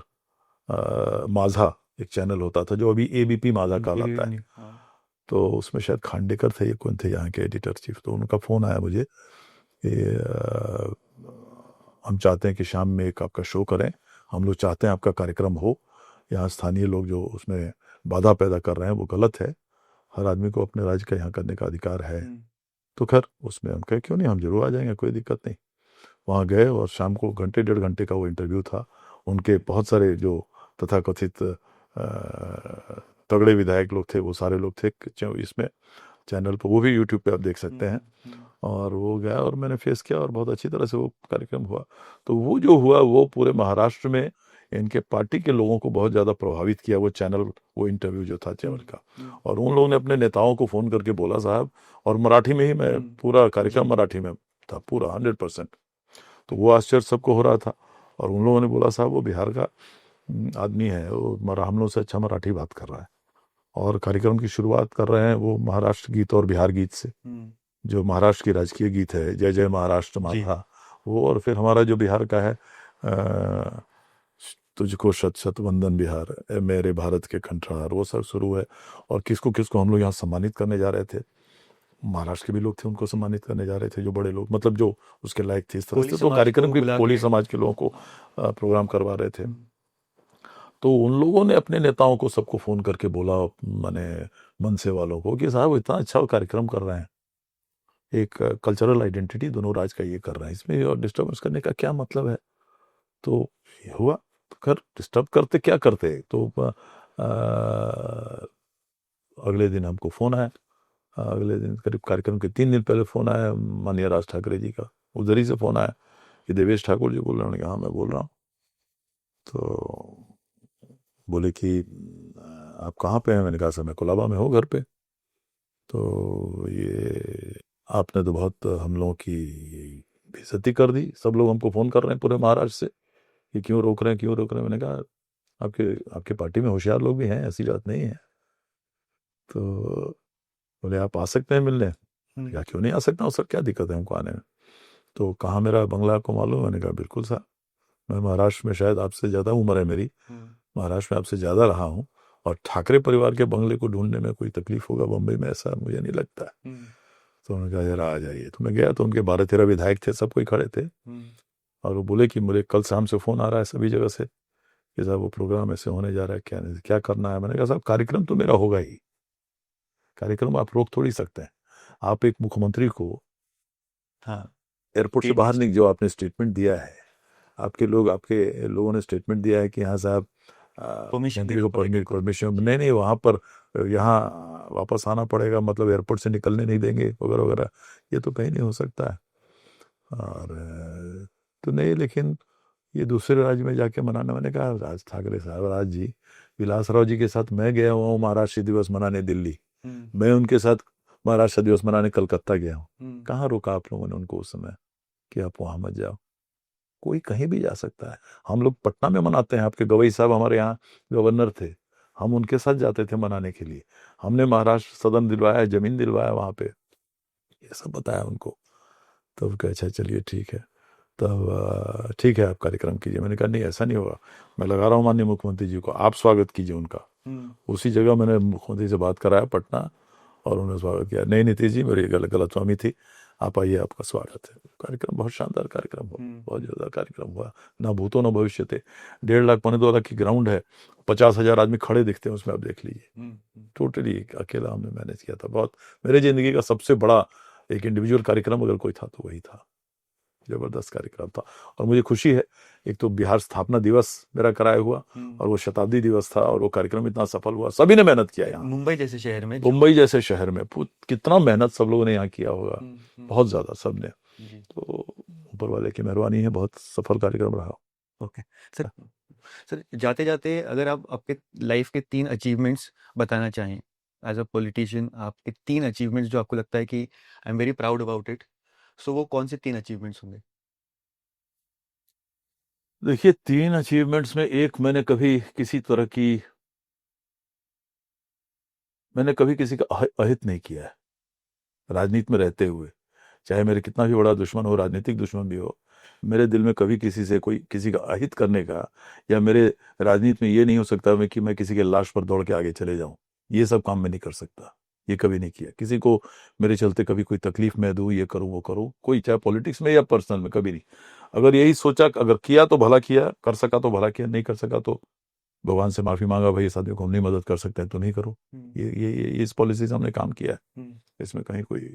माझा एक चैनल होता था जो अभी एबीपी माझा कहलाता है, तो उसमें शायद खांडेकर थे, ये कौन थे यहाँ के एडिटर चीफ, तो उनका फ़ोन आया मुझे कि हम चाहते हैं कि शाम में एक आपका शो करें, हम लोग चाहते हैं आपका कार्यक्रम हो। यहाँ स्थानीय लोग जो उसमें बाधा पैदा कर रहे हैं वो गलत है। हर आदमी को अपने राज्य का यहाँ करने का अधिकार है। तो खैर उसमें हम कहे क्यों नहीं, हम जरूर आ जाएंगे, कोई दिक्कत नहीं। वहाँ गए और शाम को घंटे 1.5 घंटे का वो इंटरव्यू था। उनके बहुत सारे जो तथाकथित तगड़े विधायक लोग थे वो सारे लोग थे इसमें चैनल पर, वो भी यूट्यूब पे आप देख सकते हैं। और वो गया और मैंने फेस किया और बहुत अच्छी तरह से वो कार्यक्रम हुआ। तो वो जो हुआ वो पूरे महाराष्ट्र में इनके पार्टी के लोगों को बहुत ज़्यादा प्रभावित किया, वो चैनल, वो इंटरव्यू जो था चैनल का। और उन लोगों ने अपने नेताओं को फ़ोन करके बोला साहब, और मराठी में ही, मैं पूरा कार्यक्रम मराठी में था पूरा 100%। तो वो आश्चर्य सबको हो रहा था। और उन लोगों ने बोला साहब वो बिहार का आदमी है, वो हम लोग से अच्छा मराठी बात कर रहा है। और कार्यक्रम की शुरुआत कर रहे हैं वो महाराष्ट्र गीत और बिहार गीत से, जो महाराष्ट्र की राजकीय गीत है, जय जय महाराष्ट्र माता, वो। और फिर हमारा जो बिहार का है तुझको शत शत वंदन बिहार, ए मेरे भारत के कंठहार, वो सब शुरू है। और किसको किसको हम लोग यहाँ सम्मानित करने जा रहे थे, महाराष्ट्र के भी लोग थे, उनको सम्मानित करने जा रहे थे, जो बड़े लोग, मतलब जो उसके लायक थे। इस तरह से तो कार्यक्रम की कोली समाज के लोगों को प्रोग्राम करवा रहे थे। तो उन लोगों ने अपने नेताओं को सबको फ़ोन करके बोला, माने मनसे वालों को, कि साहब इतना अच्छा कार्यक्रम कर रहे हैं, एक कल्चरल आइडेंटिटी दोनों राज्य का ये कर रहे हैं, इसमें और डिस्टर्बेंस करने का क्या मतलब है। तो ये हुआ। तो खैर डिस्टर्ब करते क्या करते, तो अगले दिन हमको फ़ोन आया। अगले दिन करीब कार्यक्रम के 3 दिन पहले फ़ोन आया माननीय राज ठाकरे जी का, उधर ही से फ़ोन आया कि देवेश ठाकुर जी बोल रहे हैं। हाँ मैं बोल रहा हूँ। तो बोले कि आप कहाँ पे हैं? मैंने कहा सर मैं कोलाबा में हूँ, घर पे। तो ये आपने तो बहुत हम लोगों की बेइज्जती कर दी, सब लोग हमको फ़ोन कर रहे हैं पूरे महाराष्ट्र से कि क्यों रोक रहे हैं, क्यों रोक रहे हैं। मैंने कहा आपके आपके पार्टी में होशियार लोग भी हैं, ऐसी बात नहीं है। तो बोले आप आ सकते हैं मिलने। या क्यों नहीं आ सकता हूँ सर, क्या दिक्कत है हमको आने में। तो कहाँ मेरा बंगला आपको मालूम? मैंने कहा बिल्कुल सर, मैं महाराष्ट्र में, शायद आपसे ज़्यादा उम्र है मेरी, महाराष्ट्र में आपसे ज़्यादा रहा हूँ, और ठाकरे परिवार के बंगले को ढूंढने में कोई तकलीफ होगा बम्बई में, ऐसा मुझे नहीं लगता है। तो उन्होंने कहा जरा आ जाइए। तो मैं गया तो उनके 12-13 विधायक थे, सब कोई खड़े थे। और वो बोले कि मुझे कल शाम से फ़ोन आ रहा है सभी जगह से कि साहब वो प्रोग्राम ऐसे होने जा रहा है, क्या नहीं, क्या करना है। मैंने कहा साहब कार्यक्रम तो मेरा होगा ही, कार्यक्रम आप रोक थोड़ी सकते हैं। आप एक मुख्यमंत्री को, हाँ, एयरपोर्ट से बाहर जो आपने स्टेटमेंट दिया है, आपके लोगों ने स्टेटमेंट दिया है कि हाँ साहब परमिशन नहीं, वहाँ पर यहाँ वापस आना पड़ेगा, मतलब एयरपोर्ट से निकलने नहीं देंगे वगैरह वगैरह। ये तो कहीं नहीं हो सकता है। और तो नहीं, लेकिन ये दूसरे राज्य में जाके मनाना। मैंने कहा राज ठाकरे साहब, राज जी, विलासराव जी के साथ मैं गया हुआ हूँ महाराष्ट्र दिवस मनाने दिल्ली, मैं उनके साथ महाराष्ट्र दिवस मनाने कलकत्ता गया हूँ। कहाँ रोका आप लोगों ने उनको उस समय कि आप वहाँ मत जाओ? कोई कहीं भी जा सकता है। हम लोग पटना में मनाते हैं, आपके गवई साहब हमारे यहाँ गवर्नर थे, हम उनके साथ जाते थे मनाने के लिए। हमने महाराष्ट्र सदन दिलवाया, जमीन दिलवाया वहाँ पे, ये सब बताया उनको। तो कहा अच्छा चलिए ठीक है, तब ठीक है आप कार्यक्रम कीजिए। मैंने कहा नहीं ऐसा नहीं होगा, मैं लगा रहा हूँ माननीय मुख्यमंत्री जी को, आप स्वागत कीजिए उनका। उसी जगह मैंने मुख्यमंत्री से बात कराया पटना, और उन्होंने स्वागत किया। नहीं नीतीश जी, मेरी गलतफहमी थी, आप आइए, आपका स्वागत है। कार्यक्रम बहुत शानदार कार्यक्रम हुआ, बहुत ज़्यादा कार्यक्रम हुआ, ना भूतो ना भविष्य थे। 1.5 लाख 2 लाख की ग्राउंड है, 50,000 आदमी खड़े दिखते हैं उसमें, आप देख लीजिए। टोटली अकेला हमने मैनेज किया था। बहुत, मेरे ज़िंदगी का सबसे बड़ा एक इंडिविजुअल कार्यक्रम अगर कोई था तो वही था। जबरदस्त कार्यक्रम था। और मुझे खुशी है, एक तो बिहार स्थापना दिवस मेरा कराया हुआ, और वो शताब्दी दिवस था, और वो कार्यक्रम इतना सफल हुआ। सभी ने मेहनत किया यहाँ, मुंबई जैसे शहर में, कितना मेहनत सब लोगों ने यहाँ किया होगा, बहुत ज्यादा सबने। तो ऊपर वाले की मेहरबानी है, बहुत सफल कार्यक्रम रहा। ओके सर, सर जाते जाते अगर आप आपके लाइफ के 3 अचीवमेंट्स बताना चाहें एज अ पॉलिटिशियन, आपके 3 अचीवमेंट्स जो आपको लगता है कि I am very proud about it, so वो कौन से 3 अचीवमेंट्स होंगे? देखिए 3 अचीवमेंट्स में एक, मैंने कभी किसी का अहित नहीं किया है राजनीति में रहते हुए। चाहे मेरे कितना भी बड़ा दुश्मन हो, राजनीतिक दुश्मन भी हो, मेरे दिल में कभी किसी का अहित करने का, या मेरे राजनीति में ये नहीं हो सकता कि मैं किसी के लाश पर दौड़ के आगे चले जाऊं। ये सब काम मैं नहीं कर सकता, ये कभी नहीं किया। किसी को मेरे चलते कभी कोई तकलीफ मैं दूं, ये करूं वो करूं, कोई चाहे पॉलिटिक्स में या पर्सनल में, कभी नहीं। अगर यही सोचा, अगर किया तो भला किया, कर सका तो भला किया, नहीं कर सका तो भगवान से माफी मांगा, भाई इस आदमी को हम नहीं मदद कर सकते हैं तो नहीं करो। ये इस पॉलिसी से हमने काम किया है, इसमें कहीं कोई,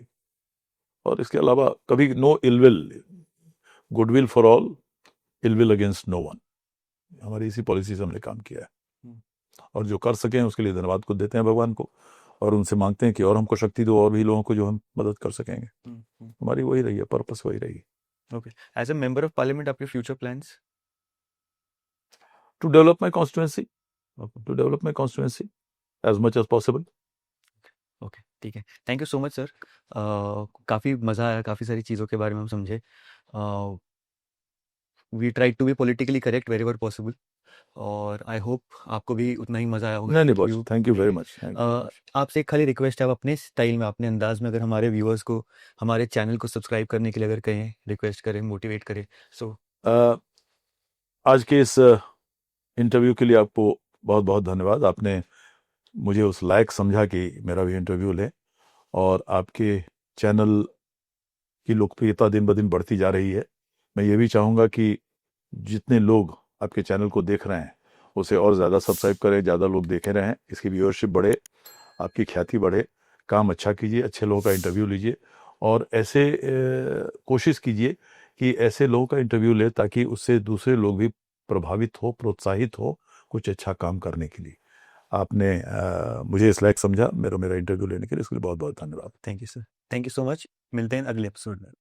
और इसके अलावा कभी no ill will, goodwill for all, ill will against no one, हमारी इसी पॉलिसी से हमने काम किया है। और जो कर सके उसके लिए धन्यवाद को देते हैं भगवान को, और उनसे मांगते हैं कि और हमको शक्ति दो, और भी लोगों को जो हम मदद कर सकेंगे। हमारी वही रही है, पर्पस वही रही। Okay, as a member of parliament आपके future plans? To develop my constituency, to develop my constituency as much as possible. Okay, ठीक है, thank you so much sir. काफ़ी मज़ा आया, काफ़ी सारी चीज़ों के बारे में हम समझे। We try to be politically correct wherever possible, और आई होप आपको भी उतना ही मज़ा आया होगा। नहीं boss, thank you very much. आपसे एक खाली रिक्वेस्ट है, आप अपने स्टाइल में, अपने अंदाज में, अगर हमारे व्यूअर्स को हमारे चैनल को सब्सक्राइब करने के लिए अगर कहें, रिक्वेस्ट करें, मोटिवेट करें, सो आज के इस इंटरव्यू के लिए आपको बहुत बहुत धन्यवाद। आपने मुझे उस लायक समझा कि मेरा भी इंटरव्यू लें, और आपके चैनल की लोकप्रियता दिन ब दिन बढ़ती जा रही है। मैं ये भी चाहूँगा कि जितने लोग आपके चैनल को देख रहे हैं उसे और ज़्यादा सब्सक्राइब करें, ज़्यादा लोग देखे रहें, इसकी व्यूअरशिप बढ़े, आपकी ख्याति बढ़े। काम अच्छा कीजिए, अच्छे लोगों का इंटरव्यू लीजिए, और ऐसे कोशिश कीजिए कि ऐसे लोगों का इंटरव्यू ले ताकि उससे दूसरे लोग भी प्रभावित हो, प्रोत्साहित हो कुछ अच्छा काम करने के लिए। आपने मुझे इस लायक समझा मेरा इंटरव्यू लेने के लिए, इसके लिए बहुत बहुत धन्यवाद। Thank you sir, thank you so much. मिलते हैं अगले एपिसोड में।